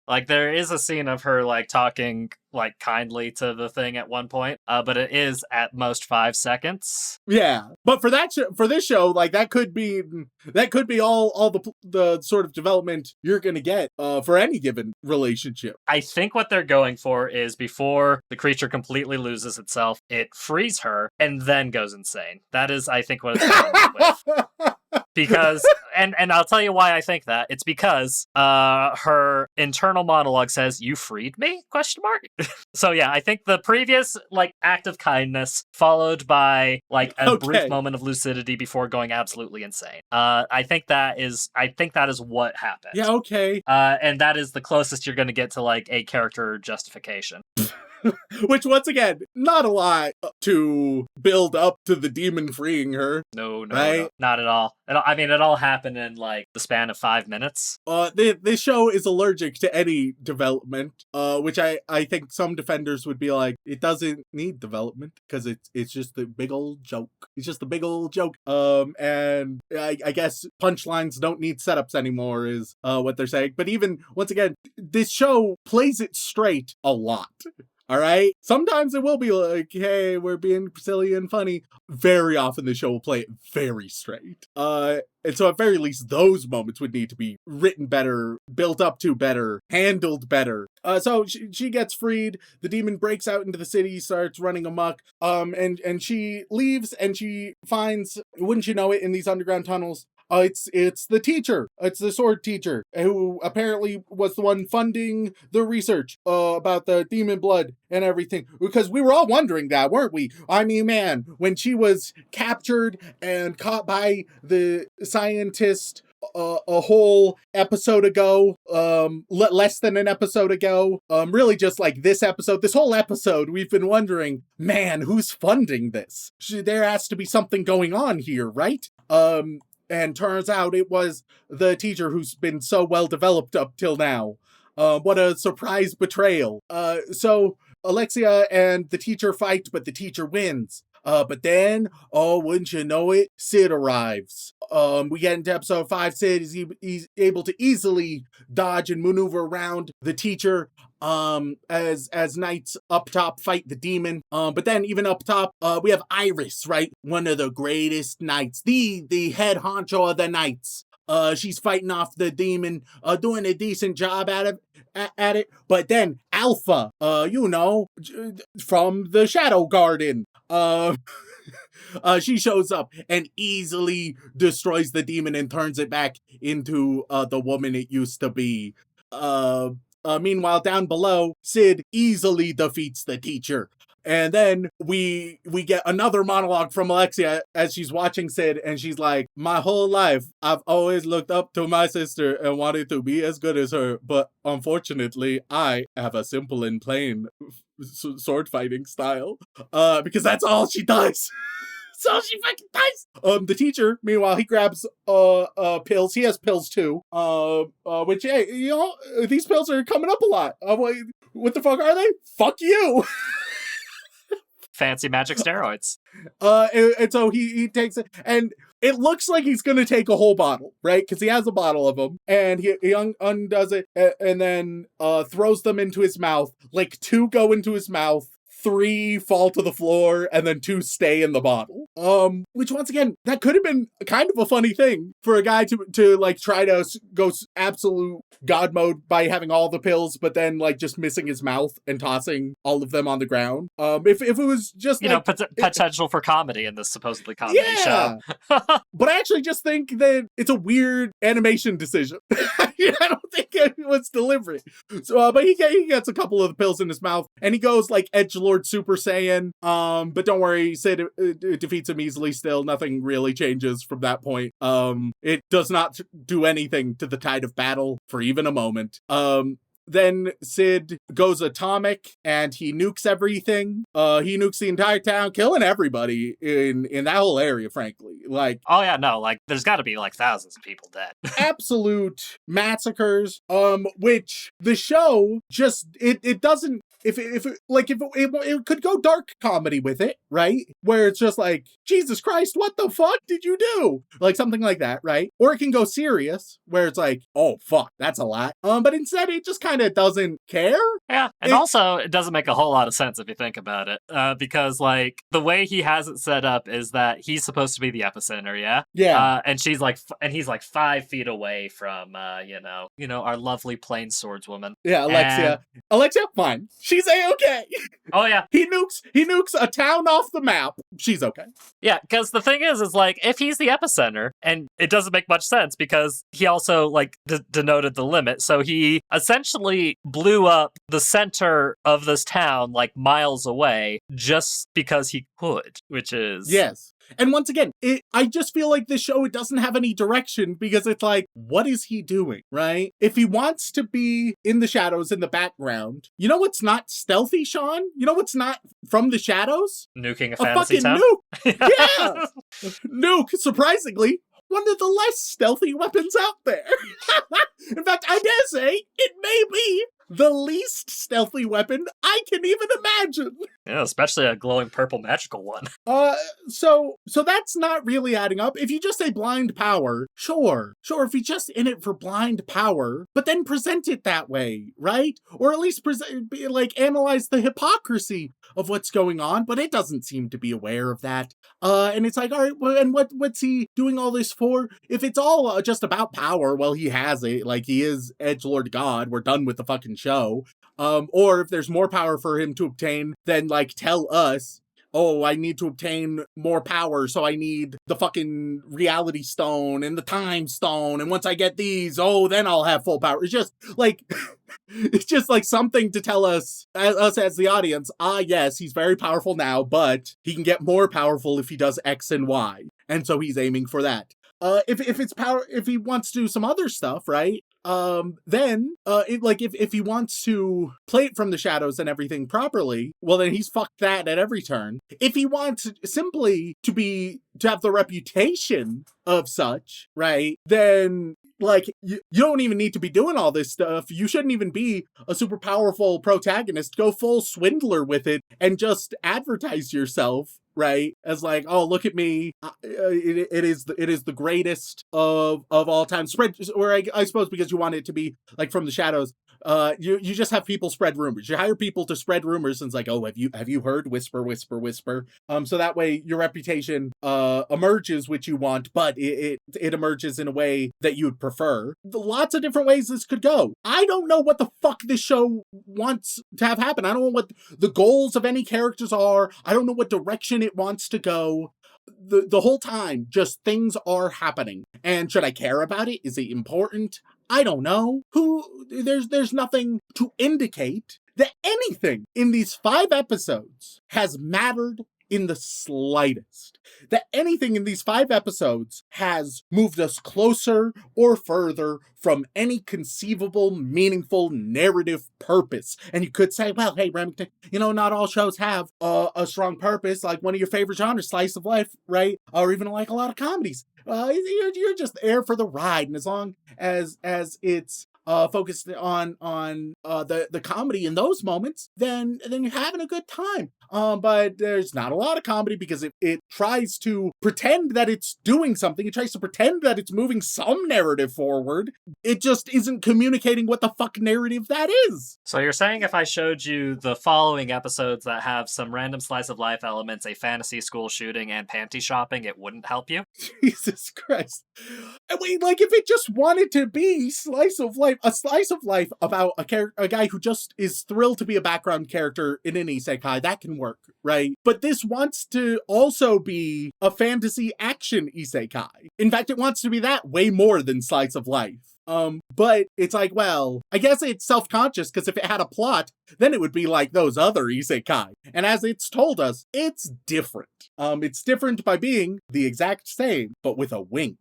Like, there is a scene of her, like, talking, like, kindly to the thing at one point, but it is at most 5 seconds. Yeah, but for this show, like that could be all the sort of development you're gonna get for any given relationship. I think what they're going for is before the creature completely loses itself, it frees her and then goes insane. That is, I think, what it's going with. Because, and I'll tell you why I think that. It's because her internal monologue says, "You freed me?" ? So yeah, I think the previous, like, act of kindness followed by, like, a brief moment of lucidity before going absolutely insane. I think that is what happened. Yeah, okay. And that is the closest you're going to get to, like, a character justification. Which, once again, not a lot to build up to the demon freeing her. No, not at all. It all happened in, like, the span of 5 minutes. This show is allergic to any development, which I think some defenders would be like, it doesn't need development, because it's just a big old joke. It's just a big old joke. And I guess punchlines don't need setups anymore is what they're saying. But even, once again, this show plays it straight a lot. All right? Sometimes it will be like, hey, we're being silly and funny. Very often the show will play it very straight. And so at very least those moments would need to be written better, built up to better, handled better. So she gets freed. The demon breaks out into the city, starts running amok. And she leaves and she finds, wouldn't you know it, in these underground tunnels, it's the teacher. It's the sword teacher who apparently was the one funding the research about the demon blood and everything. Because we were all wondering that, weren't we? I mean, man, when she was captured and caught by the scientist a whole episode ago, less than an episode ago, really just like this whole episode, we've been wondering, man, who's funding this? There has to be something going on here, right? And turns out it was the teacher who's been so well developed up till now. What a surprise betrayal. So Alexia and the teacher fight, but the teacher wins. But then, wouldn't you know it, Sid arrives. We get into episode 5. Sid is able to easily dodge and maneuver around the teacher as knights up top fight the demon. But then even up top, we have Iris, right? One of the greatest knights, the head honcho of the knights. She's fighting off the demon, doing a decent job at it. But then Alpha, from the Shadow Garden, she shows up and easily destroys the demon and turns it back into the woman it used to be. Meanwhile, down below, Sid easily defeats the teacher. And then we get another monologue from Alexia as she's watching Sid, and she's like, my whole life, I've always looked up to my sister and wanted to be as good as her, but unfortunately, I have a simple and plain sword fighting style. Because that's all she does. So she fucking does. The teacher, meanwhile, he grabs pills. He has pills too. Which, hey, these pills are coming up a lot. What the fuck are they? Fuck you. Fancy magic steroids. And so he takes it, and it looks like he's gonna take a whole bottle, right? Because he has a bottle of them, and he undoes it, and then throws them into his mouth. Like 2 go into his mouth, 3 fall to the floor, and then 2 stay in the bottle. Which, once again, that could have been kind of a funny thing for a guy to like try to go absolute god mode by having all the pills, but then like just missing his mouth and tossing all of them on the ground. If it was just potential for comedy in this supposedly comedy show. But I actually just think that it's a weird animation decision. I don't think it was deliberate. So, but he gets a couple of the pills in his mouth, and he goes like Edgelord Super Saiyan. But don't worry, Sid defeats him easily still. Nothing really changes from that point. It does not do anything to the tide of battle for even a moment. Then Sid goes atomic and he nukes everything. He nukes the entire town, killing everybody in that whole area, frankly. Like, oh yeah, no, like there's got to be like thousands of people dead. Absolute massacres. Which the show just it doesn't it could go dark comedy with it, right? Where it's just like, Jesus Christ, what the fuck did you do? Like something like that, right? Or it can go serious, where it's like, oh fuck, that's a lot. But instead it just kind of doesn't care. Yeah, and also it doesn't make a whole lot of sense if you think about it, because like the way he has it set up is that he's supposed to be the epicenter, yeah, and he's like 5 feet away from our lovely plain swordswoman. Yeah, Alexia, fine, she's a-okay. Oh yeah, he nukes a town off the map. She's okay. Yeah, because the thing is like if he's the epicenter, and it doesn't make much sense because he also like denoted the limit, so he essentially blew up the center of this town like miles away just because he could, which is yes. And once again, I just feel like this show, it doesn't have any direction because it's like, what is he doing, right? If he wants to be in the shadows in the background, you know what's not stealthy, Shaun? You know what's not from the shadows? Nuking a fantasy fucking town? nuke! Yeah! Nuke, surprisingly, one of the less stealthy weapons out there. In fact, I dare say, it may be the least stealthy weapon I can even imagine. Yeah, especially a glowing purple magical one. So that's not really adding up. If you just say blind power, sure, if you're just in it for blind power, but then present it that way, right? Or at least analyze the hypocrisy of what's going on, but it doesn't seem to be aware of that. And it's like, all right, well, and what's he doing all this for? If it's all just about power, well, he has it. Like, he is Edgelord God. We're done with the fucking show. Or if there's more power for him to obtain, then like tell us, oh, I need to obtain more power, so I need the fucking reality stone and the time stone, and once I get these, oh, then I'll have full power. It's just like it's just like something to tell us as the audience, yes, he's very powerful now, but he can get more powerful if he does X and Y. And so he's aiming for that. If he wants to do some other stuff, right? Then if he wants to play it from the shadows and everything properly, well, then he's fucked that at every turn. If he wants simply to have the reputation of such, right? Then like you don't even need to be doing all this stuff. You shouldn't even be a super powerful protagonist. Go full swindler with it and just advertise yourself, right? As like, oh, look at me. It is the greatest of all time. Spread, or I suppose because you want it to be like from the shadows. You just have people spread rumors. You hire people to spread rumors, and it's like, oh, have you heard? Whisper, whisper, whisper. So that way your reputation emerges, which you want, but it emerges in a way that you would prefer. Lots of different ways this could go. I don't know what the fuck this show wants to have happen. I don't know what the goals of any characters are. I don't know what direction it wants to go. The whole time, just things are happening. And should I care about it? Is it important? I don't know. There's nothing to indicate that anything in these 5 episodes has mattered in the slightest. That anything in these 5 episodes has moved us closer or further from any conceivable, meaningful narrative purpose. And you could say, well, hey, Remington, not all shows have a strong purpose, like one of your favorite genres, slice of life, right? Or even like a lot of comedies. You're just there for the ride, and as long as it's focused on the comedy in those moments, then you're having a good time. But there's not a lot of comedy because it tries to pretend that it's doing something. It tries to pretend that it's moving some narrative forward. It just isn't communicating what the fuck narrative that is. So you're saying if I showed you the following episodes that have some random slice of life elements, a fantasy school shooting, and panty shopping, it wouldn't help you? Jesus Christ. I mean, like, if it just wanted to be a slice of life about a guy who just is thrilled to be a background character in an isekai, that can work, right? But this wants to also be a fantasy action isekai. In fact, it wants to be that way more than slice of life. But it's like, well, I guess it's self-conscious because if it had a plot, then it would be like those other isekai. And as it's told us, it's different. It's different by being the exact same, but with a wink.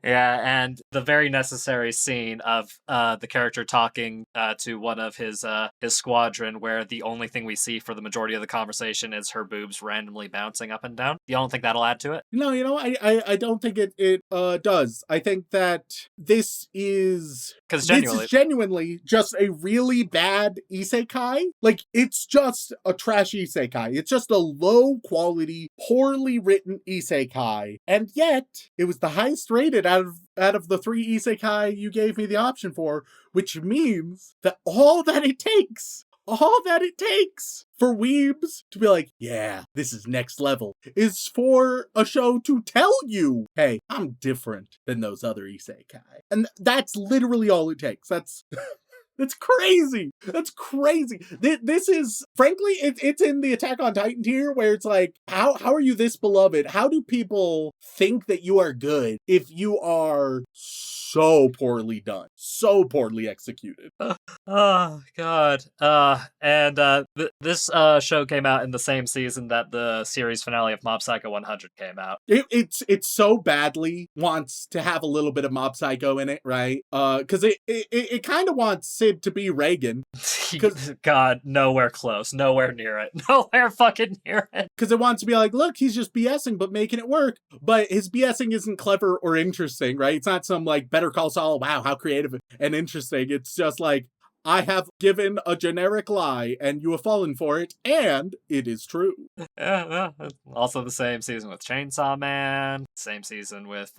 Yeah, and the very necessary scene of the character talking to one of his squadron, where the only thing we see for the majority of the conversation is her boobs randomly bouncing up and down. You don't think that'll add to it? No, I don't think it does. I think that this is genuinely just a really bad isekai. Like, it's just a trash isekai. It's just a low quality, poorly written isekai. And yet, it was the highest rated out of the 3 isekai you gave me the option for, which means that all that it takes for weebs to be like, yeah, this is next level, is for a show to tell you, hey, I'm different than those other isekai. And that's literally all it takes. That's crazy. That's crazy. This is, frankly, it's in the Attack on Titan tier where it's like, how are you this beloved? How do people think that you are good if you are so poorly done, so poorly executed? Oh, God. This show came out in the same season that the series finale of Mob Psycho 100 came out. It so badly wants to have a little bit of Mob Psycho in it, right? Because it kind of wants Sid to be Reagan. God, nowhere close. Nowhere near it. Nowhere fucking near it. Because it wants to be like, look, he's just BSing, but making it work. But his BSing isn't clever or interesting, right? It's not some, like, Better Call Saul, wow, how creative and interesting. It's just like, I have given a generic lie, and you have fallen for it, and it is true. Yeah, also the same season with Chainsaw Man, same season with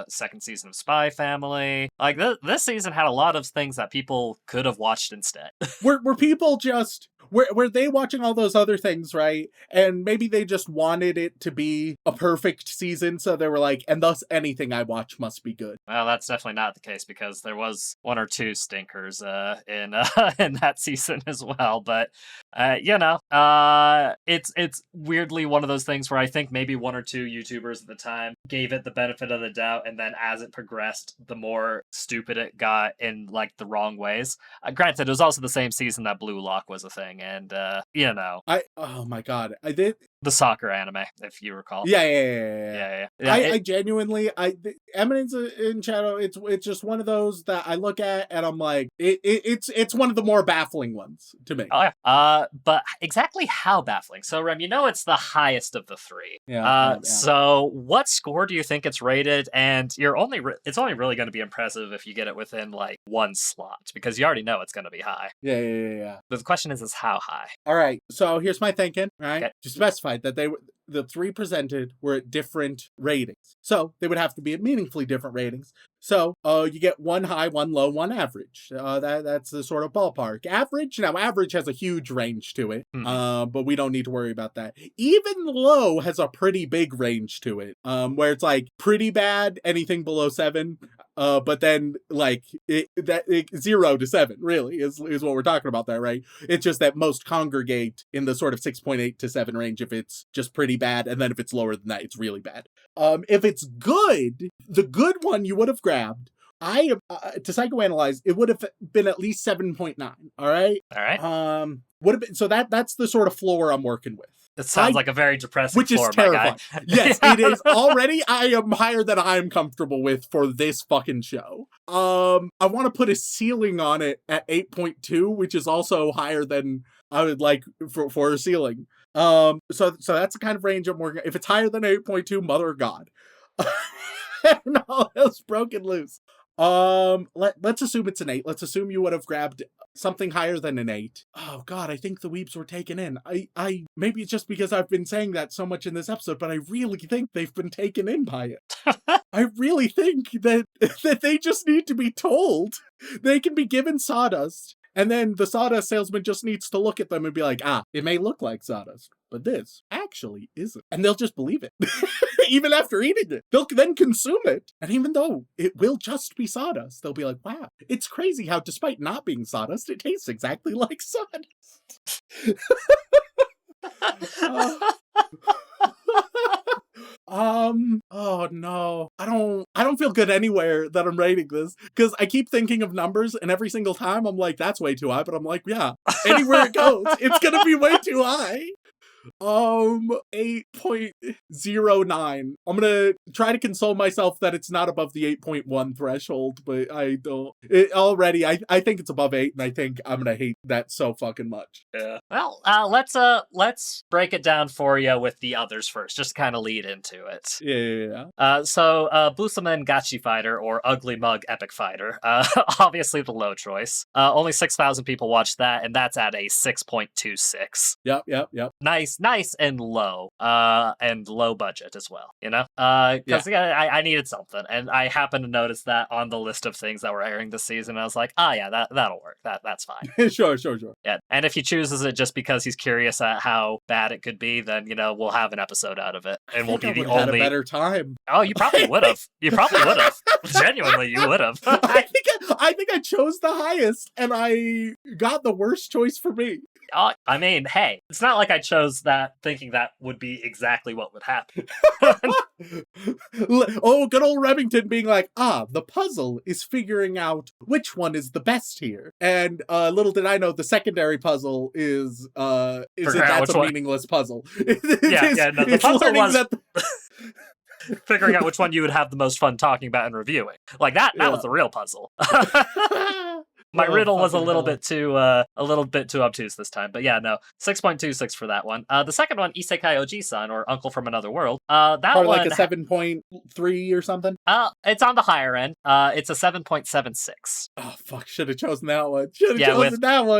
second season of Spy Family. Like, this season had a lot of things that people could have watched instead. Were people just... Were they watching all those other things, right? And maybe they just wanted it to be a perfect season, so they were like, and thus anything I watch must be good. Well, that's definitely not the case, because there was 1 or 2 stinkers in that season as well. But it's weirdly one of those things where I think maybe 1 or 2 YouTubers at the time gave it the benefit of the doubt, and then as it progressed, the more stupid it got in, like, the wrong ways. Granted, it was also the same season that Blue Lock was a thing. And, oh my God. I did. The soccer anime, if you recall. Yeah. I genuinely, Eminence in Shadow, it's just one of those that I look at and I'm like, it's one of the more baffling ones to me. Oh, yeah. But exactly how baffling? So, Rem, it's the highest of the 3. Yeah. So what score do you think it's rated? And it's only really going to be impressive if you get it within, like, 1 slot, because you already know it's going to be high. Yeah. But the question is how high? All right. So here's my thinking, right? Okay. To specify that the 3 presented were at different ratings. So they would have to be at meaningfully different ratings. So you get 1 high, 1 low, 1 average. That's the sort of ballpark. Average has a huge range to it, but we don't need to worry about that. Even low has a pretty big range to it, where it's like pretty bad, anything below 7. But then, like, 0 to 7 really is what we're talking about there, right? It's just that most congregate in the sort of 6.8 to 7 range if it's just pretty bad, and then if it's lower than that, it's really bad. If it's good, the good one you would have grabbed, to psychoanalyze, it would have been at least 7.9. All right. Would have been, so that's the sort of floor I'm working with. It sounds like a very depressing which floor, is terrifying. my guy. Yes, it is. Already, I am higher than I'm comfortable with for this fucking show. I want to put a ceiling on it at 8.2, which is also higher than I would like for a ceiling. So that's the kind of range I'm working. If it's higher than 8.2, mother of God. And all else broken loose. Let's assume it's an 8. Let's assume you would have grabbed something higher than an 8. Oh God, I think the weeps were taken in. I maybe it's just because I've been saying that so much in this episode, but I really think they've been taken in by it. I really think that they just need to be told. They can be given sawdust, and then the sawdust salesman just needs to look at them and be like, it may look like sawdust, but this actually isn't. And they'll just believe it. Even after eating it. They'll then consume it. And even though it will just be sawdust, they'll be like, wow, it's crazy how despite not being sawdust, it tastes exactly like sawdust. Oh no. I don't feel good anywhere that I'm rating this, because I keep thinking of numbers, and every single time I'm like, that's way too high, but I'm like, yeah, anywhere it goes, it's gonna be way too high. 8.09. I'm gonna try to console myself that it's not above the 8.1 threshold, but I don't. I think it's above 8, and I think I'm gonna hate that so fucking much. Yeah. Well, let's break it down for you with the others first, just to kind of lead into it. Yeah. So Busama Gachi Fighter or Uglymug Epicfighter, obviously the low choice. Only 6,000 people watched that, and that's at a 6.26. Yep. Nice and low budget as well, you know? Because I needed something, and I happened to notice that on the list of things that were airing this season. I was like, that'll work. That's fine. Sure. Yeah, and if he chooses it just because he's curious at how bad it could be, then we'll have an episode out of it, and we'll be the only. Had a better time. Oh, you probably would have. Genuinely, you would have. I think I chose the highest, and I got the worst choice for me. I mean, hey, it's not like I chose that thinking that would be exactly what would happen. Oh, good old Remington being like, the puzzle is figuring out which one is the best here. And little did I know, the secondary puzzle is that's a meaningless puzzle. The puzzle was figuring out which one you would have the most fun talking about and reviewing. Like that was the real puzzle. My riddle was a little bit too obtuse this time, but yeah, no, 6.26 for that one. The second one, Isekai Oji-san, or Uncle from Another World. That probably one like a 7.3 or something. It's on the higher end. It's a 7.76. Oh fuck! Should have chosen that one.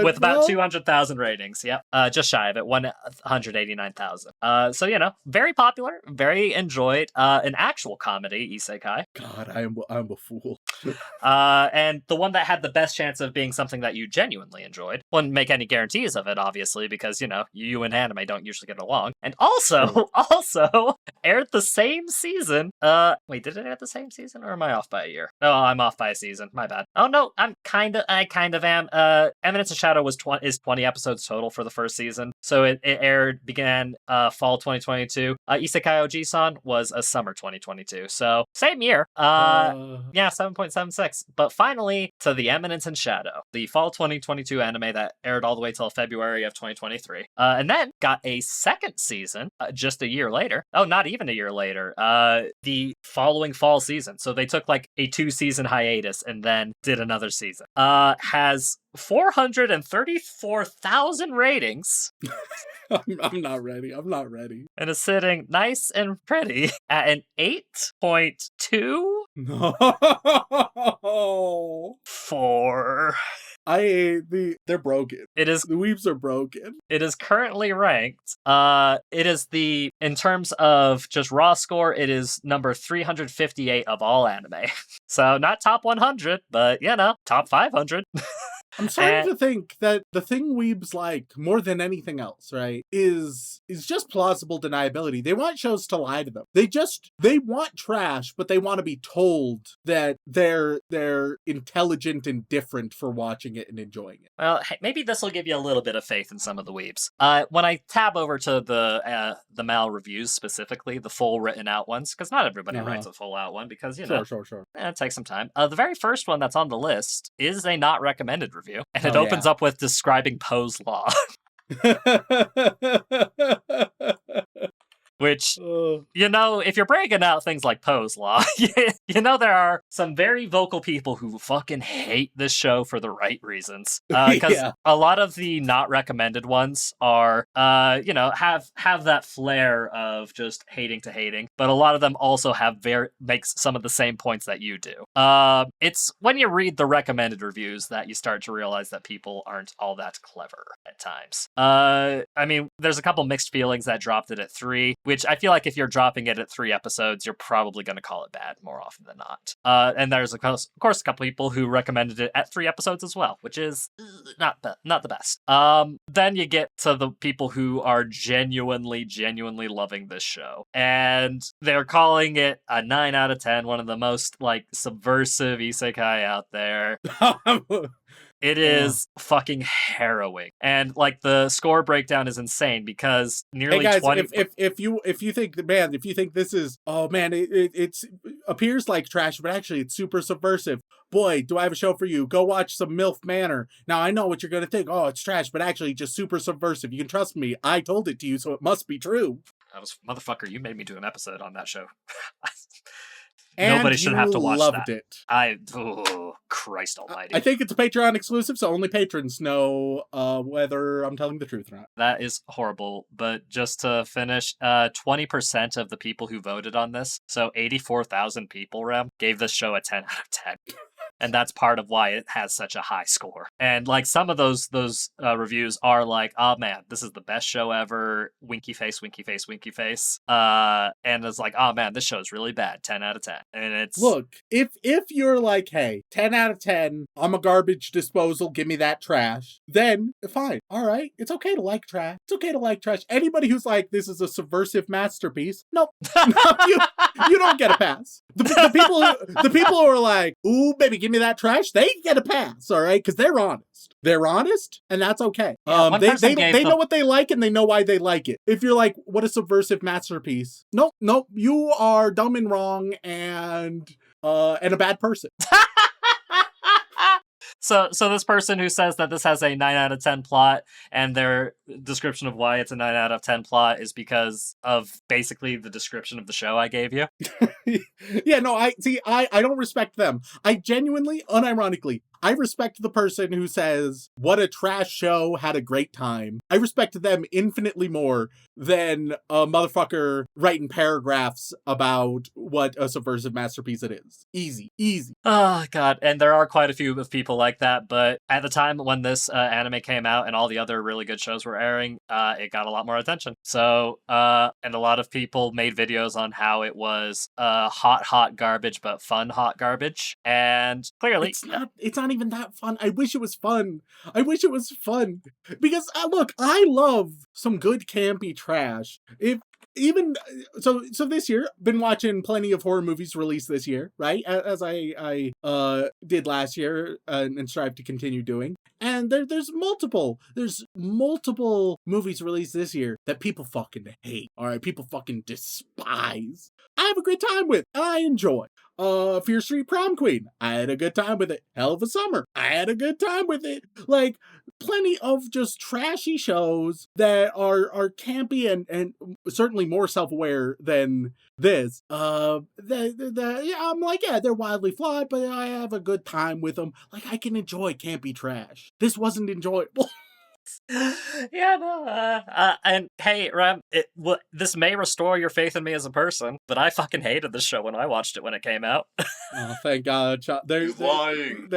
With about 200,000 ratings. Yep, just shy of it, 189,000. So very popular, very enjoyed. An actual comedy isekai. God, I'm a fool. And the one that had the best chance of being something that you genuinely enjoyed. Wouldn't make any guarantees of it, obviously, because, you and anime don't usually get along. And also aired the same season. Wait, did it air the same season, or am I off by a year? No, I'm off by a season. My bad. Oh, no, I kind of am. Eminence of Shadow is 20 episodes total for the first season. So it began fall 2022. Isekai Oji-san was a summer 2022. So same year. Yeah, 7.76. But finally, to the Eminence and Shadow, the fall 2022 anime that aired all the way till February of 2023. And then got a second season just a year later. Oh, not even a year later. The following fall season. So they took like a 2-season hiatus and then did another season. Has 434,000 ratings. I'm not ready. And is sitting nice and pretty at an 8.2. No. 4. They're broken. It is. The weebs are broken. It is currently ranked. It is in terms of just raw score, it is number 358 of all anime. So not top 100, but top 500. I'm starting to think that the thing weebs like more than anything else, right, is just plausible deniability. They want shows to lie to them. They want trash, but they want to be told that they're intelligent and different for watching it and enjoying it. Well, maybe this will give you a little bit of faith in some of the weebs. When I tab over to the Mal reviews specifically, the full written out ones, because not everybody writes a full out one, because Sure. It takes some time. The very first one that's on the list is a not recommended review. And it opens up with describing Poe's Law. Which, if you're breaking out things like Poe's Law, there are some very vocal people who fucking hate this show for the right reasons. Because a lot of the not recommended ones are, have that flair of just hating to hating, but a lot of them also makes some of the same points that you do. It's when you read the recommended reviews that you start to realize that people aren't all that clever at times. There's a couple mixed feelings that dropped it at 3. Which I feel like if you're dropping it at 3 episodes, you're probably going to call it bad more often than not. And there's, of course, a couple people who recommended it at 3 episodes as well, which is not the best. Then you get to the people who are genuinely loving this show. And they're calling it a 9 out of 10, one of the most, subversive isekai out there. It is fucking harrowing. And like the score breakdown is insane because nearly Hey guys, 20 if you think this is, oh man, it's appears like trash, but actually it's super subversive. Boy, do I have a show for you. Go watch some MILF Manor. Now I know what you're gonna think. Oh, it's trash, but actually just super subversive. You can trust me. I told it to you, so it must be true. I was motherfucker, you made me do an episode on that show. And Nobody should have to watch loved that. it. Oh, Christ almighty. I think it's a Patreon exclusive, so only patrons know whether I'm telling the truth or not. That is horrible. But just to finish, 20% of the people who voted on this, so 84,000 people, Rem, gave this show a 10 out of 10. And that's part of why it has such a high score. And like some of those reviews are like, oh man, this is the best show ever. Winky face, winky face, winky face. And it's like, oh man, this show is really bad. 10 out of 10. And it's look, if you're like, hey, 10 out of 10, I'm a garbage disposal, give me that trash, then fine. All right, it's okay to like trash. It's okay to like trash. Anybody who's like, this is a subversive masterpiece, nope. You don't get a pass. The people who are like, ooh, baby, give me that trash, they get a pass, all right? Because they're honest. They're honest, and that's okay. Yeah, they know what they like, and they know why they like it. If you're like, what a subversive masterpiece. Nope, you are dumb and wrong and a bad person. So this person who says that this has a 9 out of 10 plot and their description of why it's a 9 out of 10 plot is because of basically the description of the show I gave you. Yeah, no, I don't respect them. I genuinely, unironically, I respect the person who says, what a trash show, had a great time. I respect them infinitely more than a motherfucker writing paragraphs about what a subversive masterpiece it is. Easy. Oh, God. And there are quite a few of people like that, but at the time when this anime came out and all the other really good shows were airing, it got a lot more attention. So, and a lot of people made videos on how it was hot garbage, but fun hot garbage. And clearly... It's not even that fun. I wish it was fun. Because, look, I love some good campy trash. So this year, been watching plenty of horror movies released this year, right? As I did last year and strive to continue doing. And there's multiple movies released this year that people fucking hate. All right, people fucking despise. I have a great time with, and I enjoy. Fear Street Prom Queen, I had a good time with it. Hell of a Summer, I had a good time with it. Like, plenty of just trashy shows that are campy and certainly more self-aware than this. Yeah, I'm like, yeah, they're wildly flawed, but I have a good time with them. Like, I can enjoy campy trash. This wasn't enjoyable. Yeah, no, and hey, Ram, this may restore your faith in me as a person, but I fucking hated this show when I watched it when it came out. Oh, thank God. He's lying.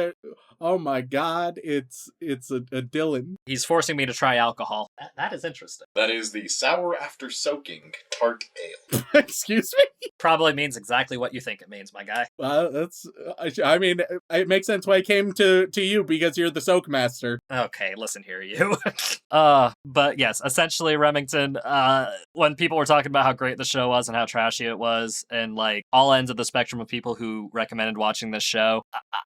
Oh my God, it's a Dylan. He's forcing me to try alcohol. That is interesting. That is the sour after soaking tart ale. Excuse me? Probably means exactly what you think it means, my guy. That's, I mean, it makes sense why I came to you, because you're the soak master. Okay, listen here, you. But yes, essentially Remington, when people were talking about how great the show was and how trashy it was, and like all ends of the spectrum of people who recommended watching this show,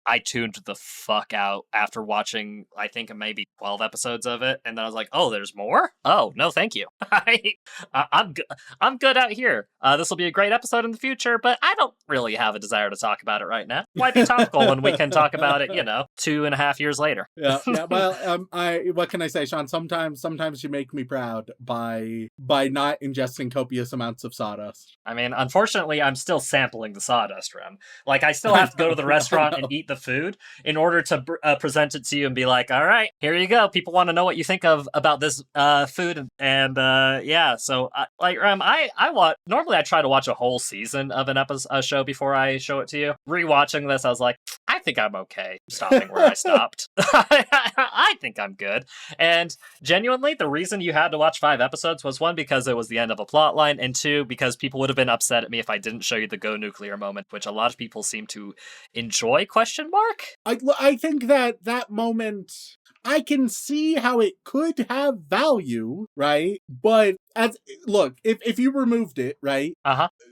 I tuned the fuck out after watching, I think, maybe 12 episodes of it, and then I was like, oh, there's more? Oh, no, thank you. I'm good out here. This will be a great episode in the future, but I don't really have a desire to talk about it right now. Why be topical when we can talk about it, 2.5 years later? Yeah. Well, what can I say, Shaun? Sometimes you make me proud by not ingesting copious amounts of sawdust. I mean, unfortunately, I'm still sampling the sawdust, Rem. Like, I still have to go to the restaurant and eat the food in order to present it to you and be like, all right, here you go. People want to know what you think about this food. And yeah, so like, Rem, normally I try to watch a whole season of a show before I show it to you. Rewatching this, I was like, I think I'm okay stopping where I stopped. I think I'm good. And genuinely, the reason you had to watch 5 episodes was, 1, because it was the end of a plot line, and 2, because people would have been upset at me if I didn't show you the go nuclear moment, which a lot of people seem to enjoy, ? I think that moment, I can see how it could have value, right? But look, if you removed it, right?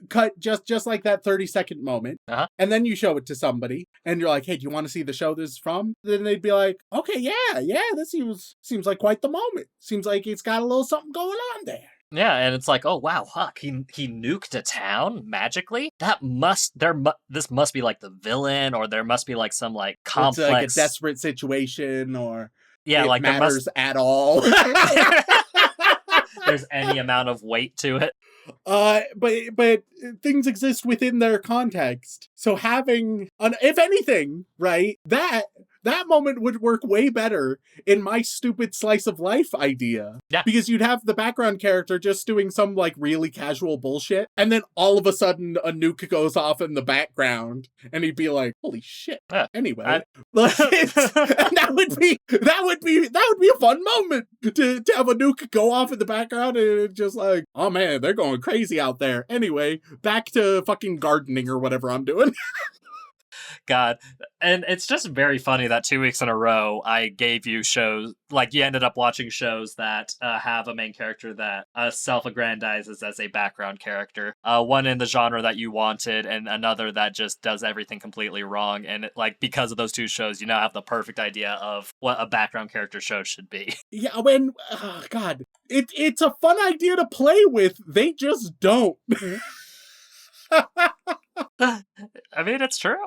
Cut just like that 30-second moment, and then you show it to somebody, and you're like, hey, do you want to see the show this is from? Then they'd be like, okay, yeah, this seems like quite the moment. Seems like it's got a little something going on there. Yeah, and it's like, oh wow, fuck, he nuked a town magically? This must be like the villain, or there must be like some like complex, it's like a desperate situation, or yeah, it like matters at all. There's any amount of weight to it. But things exist within their context. So having if anything, right, that moment would work way better in my stupid slice of life idea. Yeah. Because you'd have the background character just doing some like really casual bullshit, and then all of a sudden a nuke goes off in the background, and he'd be like, holy shit. Anyway. That would be a fun moment to have a nuke go off in the background, and just like, oh man, they're going crazy out there. Anyway, back to fucking gardening or whatever I'm doing. God. And it's just very funny that 2 weeks in a row I gave you shows, like you ended up watching shows that have a main character that self-aggrandizes as a background character. One in the genre that you wanted, and another that just does everything completely wrong. And because of those two shows, you now have the perfect idea of what a background character show should be. Yeah, God, it's a fun idea to play with. They just don't. I mean, it's true.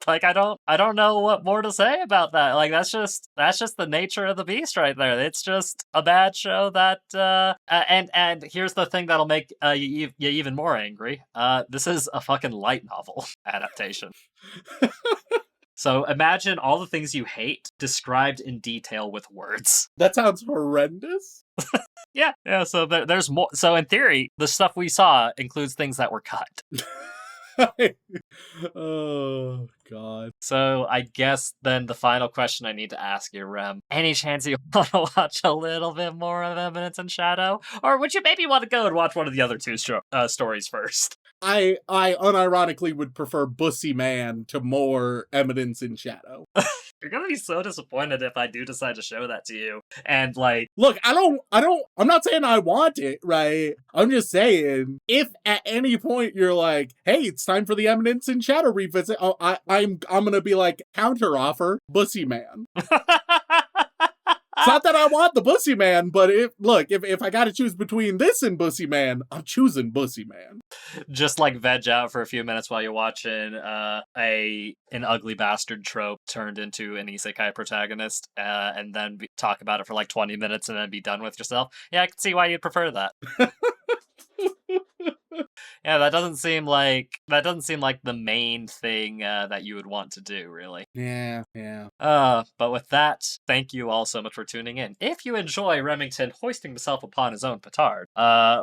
Like, I don't know what more to say about that. Like, that's just the nature of the beast right there. It's just a bad show that and here's the thing that'll make you even more angry. This is a fucking light novel adaptation. So imagine all the things you hate described in detail with words. That sounds horrendous. Yeah. So there's more. So in theory, the stuff we saw includes things that were cut. Oh, God. So I guess then the final question I need to ask you, Rem, any chance you want to watch a little bit more of Eminence and Shadow? Or would you maybe want to go and watch one of the other two stories first? I unironically would prefer Bussy Man to more Eminence and Shadow. You're gonna be so disappointed if I do decide to show that to you. And like, look, I'm not saying I want it, right? I'm just saying, if at any point you're like, hey, it's time for the Eminence and Shadow revisit, I'm gonna be like, counter offer, Bussy Man. It's not that I want the Bussy Man, but if I gotta choose between this and Bussy Man, I'm choosing Bussy Man. Just like veg out for a few minutes while you're watching an ugly bastard trope turned into an isekai protagonist, and then talk about it for like 20 minutes and then be done with yourself. Yeah, I can see why you'd prefer that. Yeah, that doesn't seem like the main thing that you would want to do, really. Yeah. But with that, thank you all so much for tuning in. If you enjoy Remington hoisting himself upon his own petard,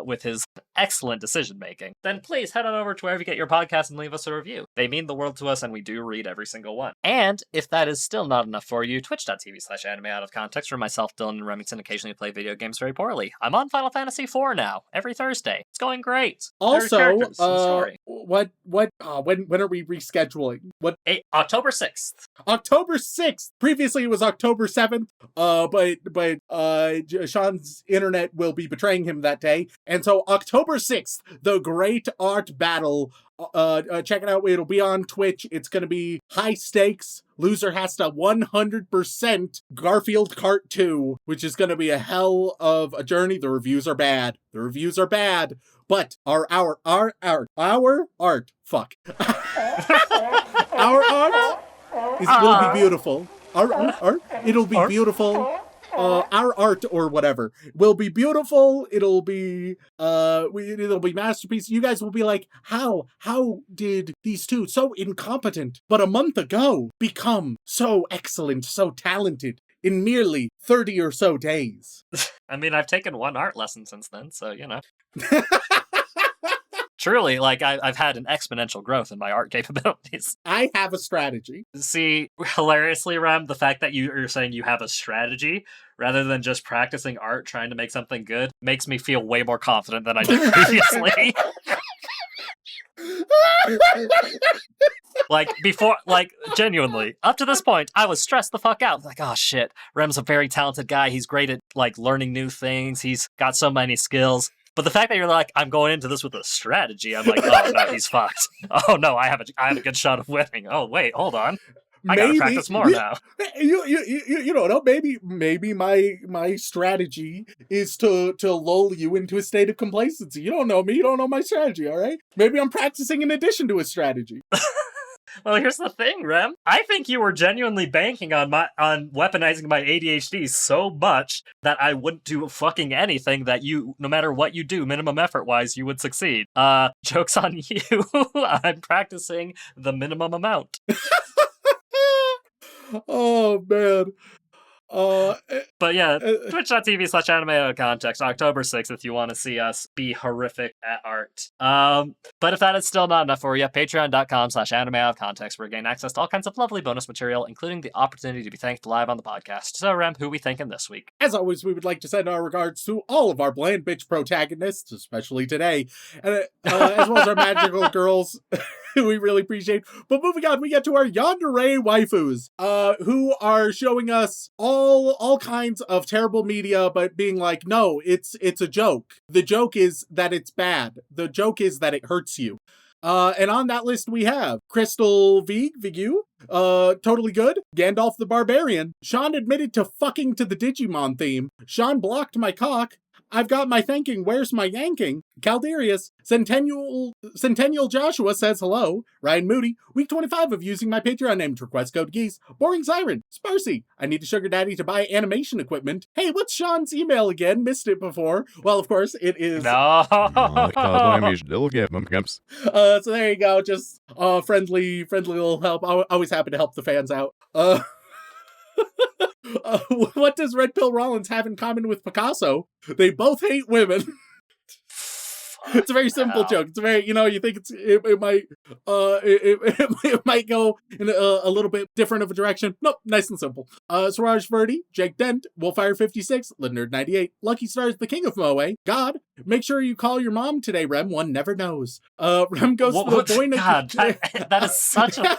with his excellent decision making, then please head on over to wherever you get your podcast and leave us a review. They mean the world to us, and we do read every single one. And if that is still not enough for you, twitch.tv/anime out of context, where myself, Dylan, and Remington occasionally play video games very poorly. I'm on Final Fantasy IV now, every Thursday. It's going great. Also, when are we rescheduling? October 6th. October 6th. Previously it was October 7th. But Shaun's internet will be betraying him that day. And so October 6th, the Great Art Battle. Check it out. It'll be on Twitch. It's going to be high stakes. Loser has to 100% Garfield Kart 2, which is going to be a hell of a journey. The reviews are bad. But our art, fuck. Our art will be beautiful. Our art, it'll be beautiful. Our art or whatever will be beautiful. It'll be masterpiece. You guys will be like, how did these two so incompetent but a month ago become so excellent, so talented in merely 30 or so days? I mean, I've taken one art lesson since then, so you know. Truly, like, I've had an exponential growth in my art capabilities. I have a strategy. See, hilariously, Rem, the fact that you're saying you have a strategy rather than just practicing art trying to make something good makes me feel way more confident than I did previously. Like, before, like, genuinely, up to this point, I was stressed the fuck out. Like, oh shit, Rem's a very talented guy. He's great at, like, learning new things. He's got so many skills. But the fact that you're like, I'm going into this with a strategy, I'm like, oh no, he's fucked. Oh no, I have a good shot of winning. Oh wait, hold on. I gotta practice more now. You don't know. Maybe my strategy is to lull you into a state of complacency. You don't know me. You don't know my strategy. All right. Maybe I'm practicing in addition to a strategy. Well, here's the thing, Rem. I think you were genuinely banking on weaponizing my ADHD so much that I wouldn't do fucking anything that you, no matter what you do, minimum effort wise, you would succeed. Joke's on you. I'm practicing the minimum amount. Oh man. But yeah, twitch.tv/anime-context, October 6th, if you want to see us be horrific at art. But if that is still not enough for you, patreon.com/anime-context, where you gain access to all kinds of lovely bonus material, including the opportunity to be thanked live on the podcast. So, Rem, who we thanking this week? As always, we would like to send our regards to all of our bland bitch protagonists, especially today, and as well as our magical girls. We really appreciate. But moving on, we get to our yandere waifus, who are showing us all kinds of terrible media, but being like, no, it's a joke. The joke is that it's bad. The joke is that it hurts you. And on that list we have Crystal Vigu, totally good. Gandalf the Barbarian. Shaun admitted to fucking to the Digimon theme. Shaun blocked my cock. I've got my thinking, where's my yanking? Calderius, Centennial Joshua says hello. Ryan Moody, week 25 of using my Patreon name to request code Geese. Boring Siren, Sparsy, I need a sugar daddy to buy animation equipment. Hey, what's Shaun's email again? Missed it before. Well, of course, it is... No! So there you go, just friendly little help. Always happy to help the fans out. What does Red Pill Rollins have in common with Picasso? They both hate women. It's a very simple joke. It's very, you think it might it might go in a little bit different of a direction. Nope, nice and simple. Siraj Verdi, Jake Dent, Wolfire 56, Lidnerd 98, Lucky Stars, the King of Moe, God, make sure you call your mom today, Rem. One never knows. Rem goes to the boy. God, that is such a.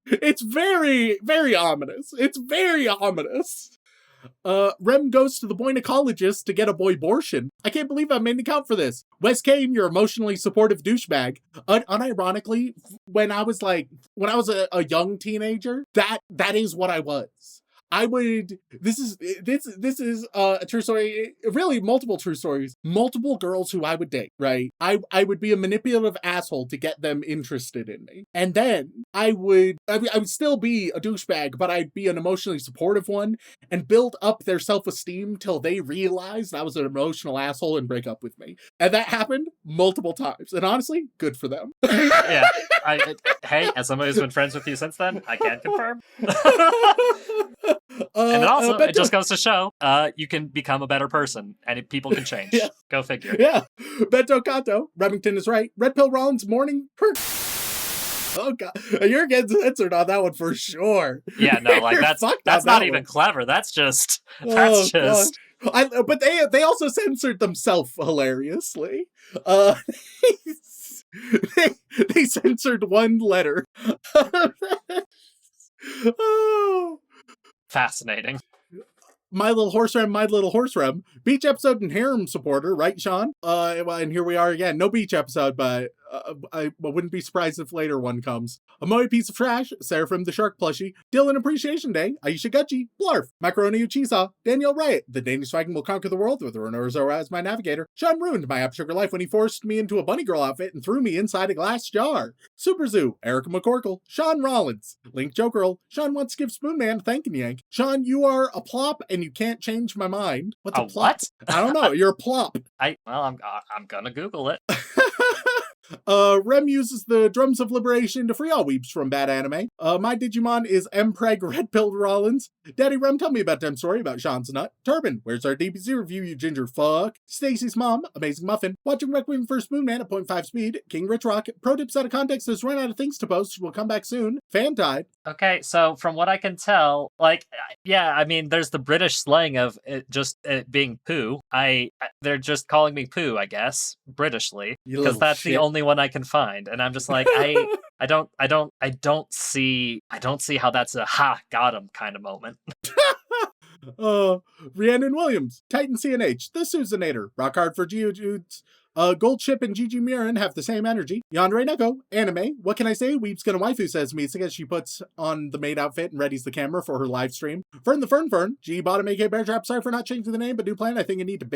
It's very, very ominous. It's very ominous. Rem goes to the boynecologist to get a boy-bortion. I can't believe I made an account for this. Wes Kane, your emotionally supportive douchebag. Unironically, when I was a young teenager, that is what I was. This is a true story, really multiple true stories, multiple girls who I would date, right? I would be a manipulative asshole to get them interested in me. And then I would still be a douchebag, but I'd be an emotionally supportive one and build up their self-esteem till they realized I was an emotional asshole and break up with me. And that happened multiple times. And honestly, good for them. Yeah. Hey, as somebody who's been friends with you since then, I can confirm. And it just goes to show, you can become a better person, and people can change. Yeah. Go figure. Yeah. Bento Kato, Remington is right. Red Pill Rollins, morning. Oh god, you're getting censored on that one for sure. Yeah, no, like that's not even clever. That's just. But they also censored themselves hilariously. They censored one letter. Oh. Fascinating. My Little Horse Rem. Beach episode and harem supporter, right, Shaun? And here we are again. No beach episode, but I wouldn't be surprised if later one comes. A Moe piece of trash, Seraphim the Shark plushie, Dylan Appreciation Day, Aisha Gucci, Blarf, Macaroni Uchisa, Daniel Riot, the Danish Viking will conquer the world with Renorzora as my navigator. Shaun ruined my Up Sugar life when he forced me into a bunny girl outfit and threw me inside a glass jar. Super Zoo, Erica McCorkle, Shaun Rollins, Link Joe Girl, Shaun wants to give Spoonman a thank and yank. Shaun, you are a plop and you can't change my mind. What's a plop? What? I don't know. You're a plop. I'm gonna Google it. Rem uses the Drums of Liberation to free all weeps from bad anime. My Digimon is Mpreg Red Pilled Rollins. Daddy Rem, tell me about them story about Shaun's nut. Turban, where's our DBZ review, you ginger fuck? Stacy's mom, Amazing Muffin. Watching Requiem for Spoonman at 0.5 speed. King Rich Rock. Pro tips out of context has run out of things to post. Will come back soon. Fan died. Okay, so from what I can tell, there's the British slang of it being poo. They're just calling me poo, I guess, Britishly, because that's the only one I can find. And I'm just like, see how that's a got him kind of moment. Rhiannon Williams, Titan CNH, The Susanator, Rock Hard for Geodudes, Goldship and Gigi Miran have the same energy. Yandere Neko, Anime, What Can I Say? Weeb's Gonna Waifu says Misa as she puts on the maid outfit and readies the camera for her live stream. Fern the Fern, G Bottom AK Bear Trap, sorry for not changing the name, but do plan, I think I need to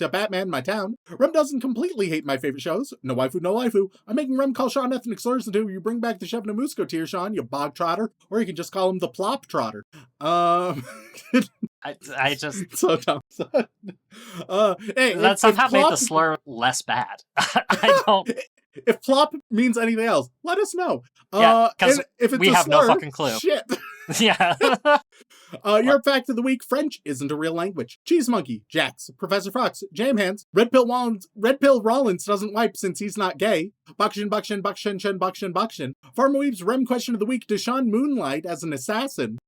Batman my town. Rem doesn't completely hate my favorite shows. No waifu. I'm making Rem call Shaun ethnic slurs until you bring back the Chef Namusco tier, Shaun, you bog trotter, or you can just call him the plop trotter. I just so dumb. Hey, that somehow made the slur less bad. I don't. If plop means anything else, let us know. Yeah, because if it's we have slur, no fucking clue. Shit. Yeah. Your fact of the week: French isn't a real language. Cheese Monkey, Jax, Professor Fox, Jam Hands, Red Pill Rollins doesn't wipe since he's not gay. Buckshin. Farmer Weeb's Rem question of the week: Does Shaun moonlight as an assassin?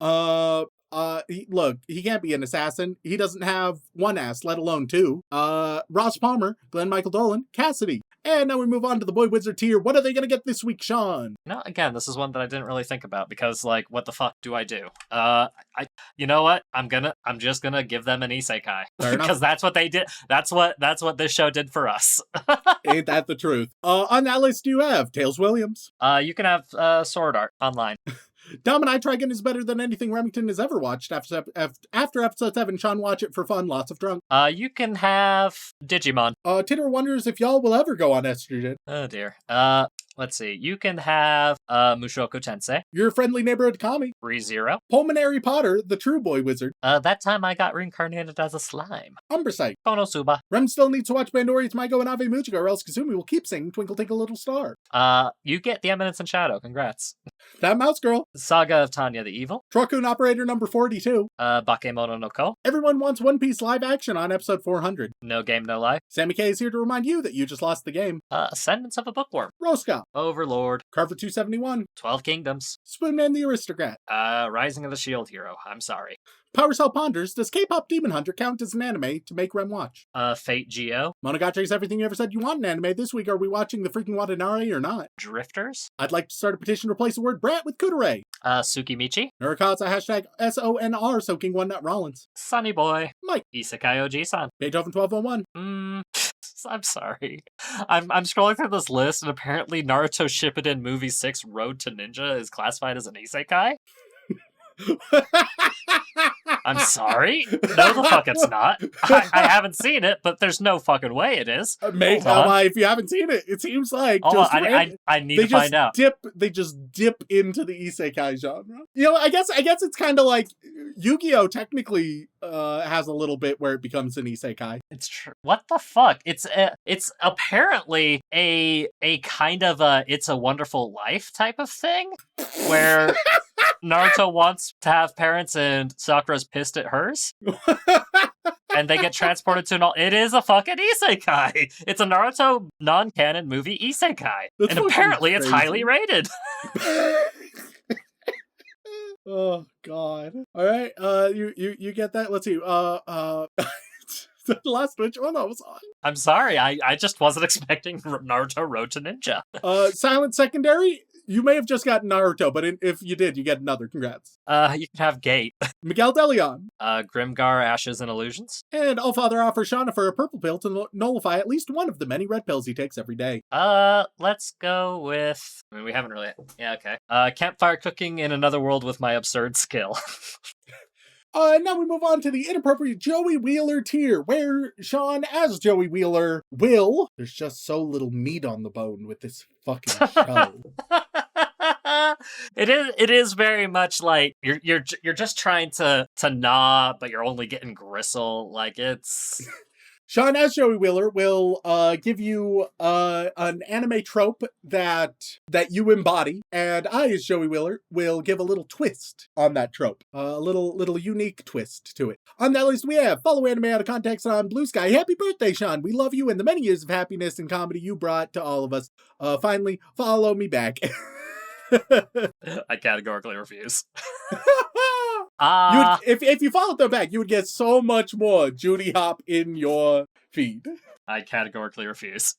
He can't be an assassin. He doesn't have one ass, let alone two. Ross Palmer, Glenn Michael Dolan, Cassidy. And now we move on to the Boy Wizard tier. What are they gonna get this week, Shaun? Again, this is one that I didn't really think about because, like, what the fuck do I do? You know what? I'm just gonna give them an isekai because that's what they did. That's what this show did for us. Ain't that the truth? On that list, you have Tails Williams. You can have Sword Art Online. Dom and I Trigun is better than anything Remington has ever watched. After episode 7, Shaun watch it for fun, lots of drunk. You can have Digimon. Titter wonders if y'all will ever go on estrogen. Oh dear. Let's see. You can have Mushoku Tensei. Your friendly neighborhood Kami. ReZero. Pulmonary Potter, the true boy wizard. That time I got reincarnated as a slime. Umbrasite. Konosuba. Rem still needs to watch Bandori's Maigo and Ave Mujiga or else Kazumi will keep singing Twinkle Twinkle Little Star. You get the Eminence and Shadow. Congrats. That mouse girl. Saga of Tanya the Evil. Trocoon Operator number 42. Bakemono no Ko. Everyone wants One Piece live action on episode 400. No Game, No Life. Sammy K is here to remind you that you just lost the game. Ascendance of a Bookworm. Rosca. Overlord. Carver 271. 12 Kingdoms. Spoonman the Aristocrat. Rising of the Shield Hero. I'm sorry. Power Cell ponders, does K-pop Demon Hunter count as an anime to make Rem watch? Fate Geo. Monogatari is everything you ever said you want in anime. This week, are we watching the freaking Watanari or not? Drifters. I'd like to start a petition to replace the word brat with Kudere. Tsukimichi. Nurikaza hashtag SONR soaking one nut Rollins. Sunny Boy. Mike. Isekai Oji-san. Beethoven 1201. I'm sorry. I'm scrolling through this list and apparently Naruto Shippuden Movie 6 Road to Ninja is classified as an isekai. I'm sorry? No, the fuck it's not. I haven't seen it, but there's no fucking way it is. Mate, if you haven't seen it, it seems like I need to find out. They just dip into the isekai genre. You know, I guess it's kind of like Yu-Gi-Oh! Technically has a little bit where it becomes an isekai. It's true. What the fuck? It's apparently a kind of a It's a Wonderful Life type of thing where Naruto wants to have parents and Sakura's pissed at hers. And they get transported to it is a fucking isekai. It's a Naruto non-canon movie isekai. That's and apparently crazy. It's highly rated. Oh god. All right. You get that? Let's see. The last which one I was on. I'm sorry. I just wasn't expecting Naruto Road to Ninja. Silent Secondary. You may have just gotten Naruto, but if you did, you get another. Congrats. You can have Gate. Miguel Deleon. Grimgar, Ashes, and Illusions. And Allfather offers Shauna for a purple pill to nullify at least one of the many red pills he takes every day. Let's go with... I mean, we haven't really... Yeah, okay. Campfire cooking in another world with my absurd skill. Now we move on to the inappropriate Joey Wheeler tier, where Shaun, as Joey Wheeler, will... There's just so little meat on the bone with this fucking show. It is very much like you're just trying to gnaw, but you're only getting gristle. Like it's... Shaun, as Joey Wheeler, will give you an anime trope that you embody, and I, as Joey Wheeler, will give a little twist on that trope. A little unique twist to it. On that list, we have Follow Anime Out of Context on Blue Sky. Happy birthday, Shaun. We love you and the many years of happiness and comedy you brought to all of us. Finally, follow me back. I categorically refuse. If you followed them back, you would get so much more Judy Hop in your feed. I categorically refuse.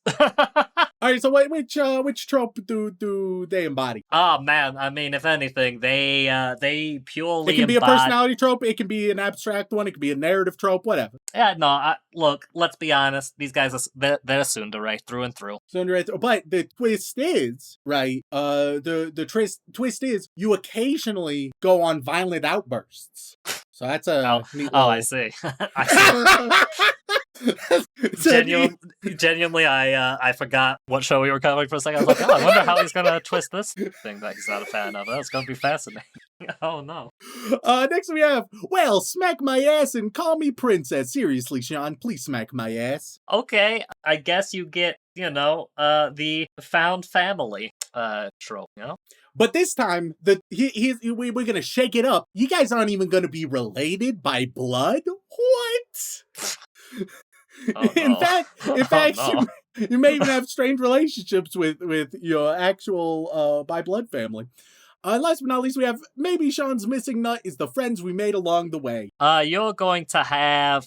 All right, so which trope do they embody? Oh man, I mean, if anything, they purely It can be a embody. personality trope. It can be an abstract one. It can be a narrative trope. Whatever. Yeah, no. Look, let's be honest. These guys they're tsundere through and through. So, but the twist is right. The twist is you occasionally go on violent outbursts. So that's a neat Oh, little... I see. I see. Genuinely, I forgot what show we were covering for a second. I was like, I wonder how he's gonna twist this thing that he's not a fan of. That's gonna be fascinating. Oh no. Next we have, well, smack my ass and call me princess. Seriously, Shaun, please smack my ass. Okay, I guess you get, the found family trope, But this time, we're gonna shake it up. You guys aren't even gonna be related by blood? What? Oh, no. In fact, Oh, no. you may even have strange relationships with your actual by blood family. Last but not least, we have maybe Shaun's missing nut is the friends we made along the way. You're going to have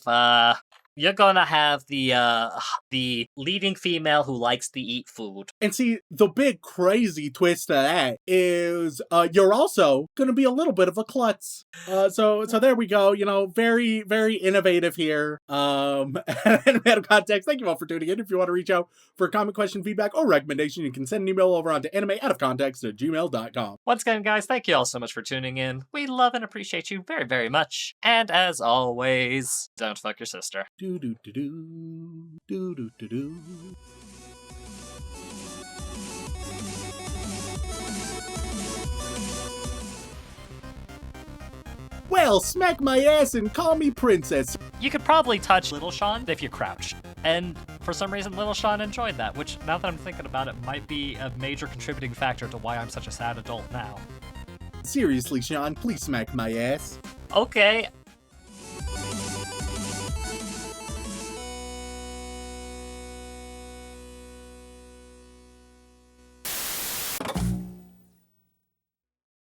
the leading female who likes to eat food. And see, the big crazy twist to that is you're also going to be a little bit of a klutz. So there we go. Very, very innovative here. And out of context, thank you all for tuning in. If you want to reach out for a comment, question, feedback, or recommendation, you can send an email over onto animeoutofcontext@gmail.com. Once again, guys, thank you all so much for tuning in. We love and appreciate you very, very much. And as always, don't fuck your sister. Do do do do do do do do. Well, smack my ass and call me princess. You could probably touch Little Shaun if you crouched. And for some reason, Little Shaun enjoyed that, which, now that I'm thinking about it, might be a major contributing factor to why I'm such a sad adult now. Seriously, Shaun, please smack my ass. Okay,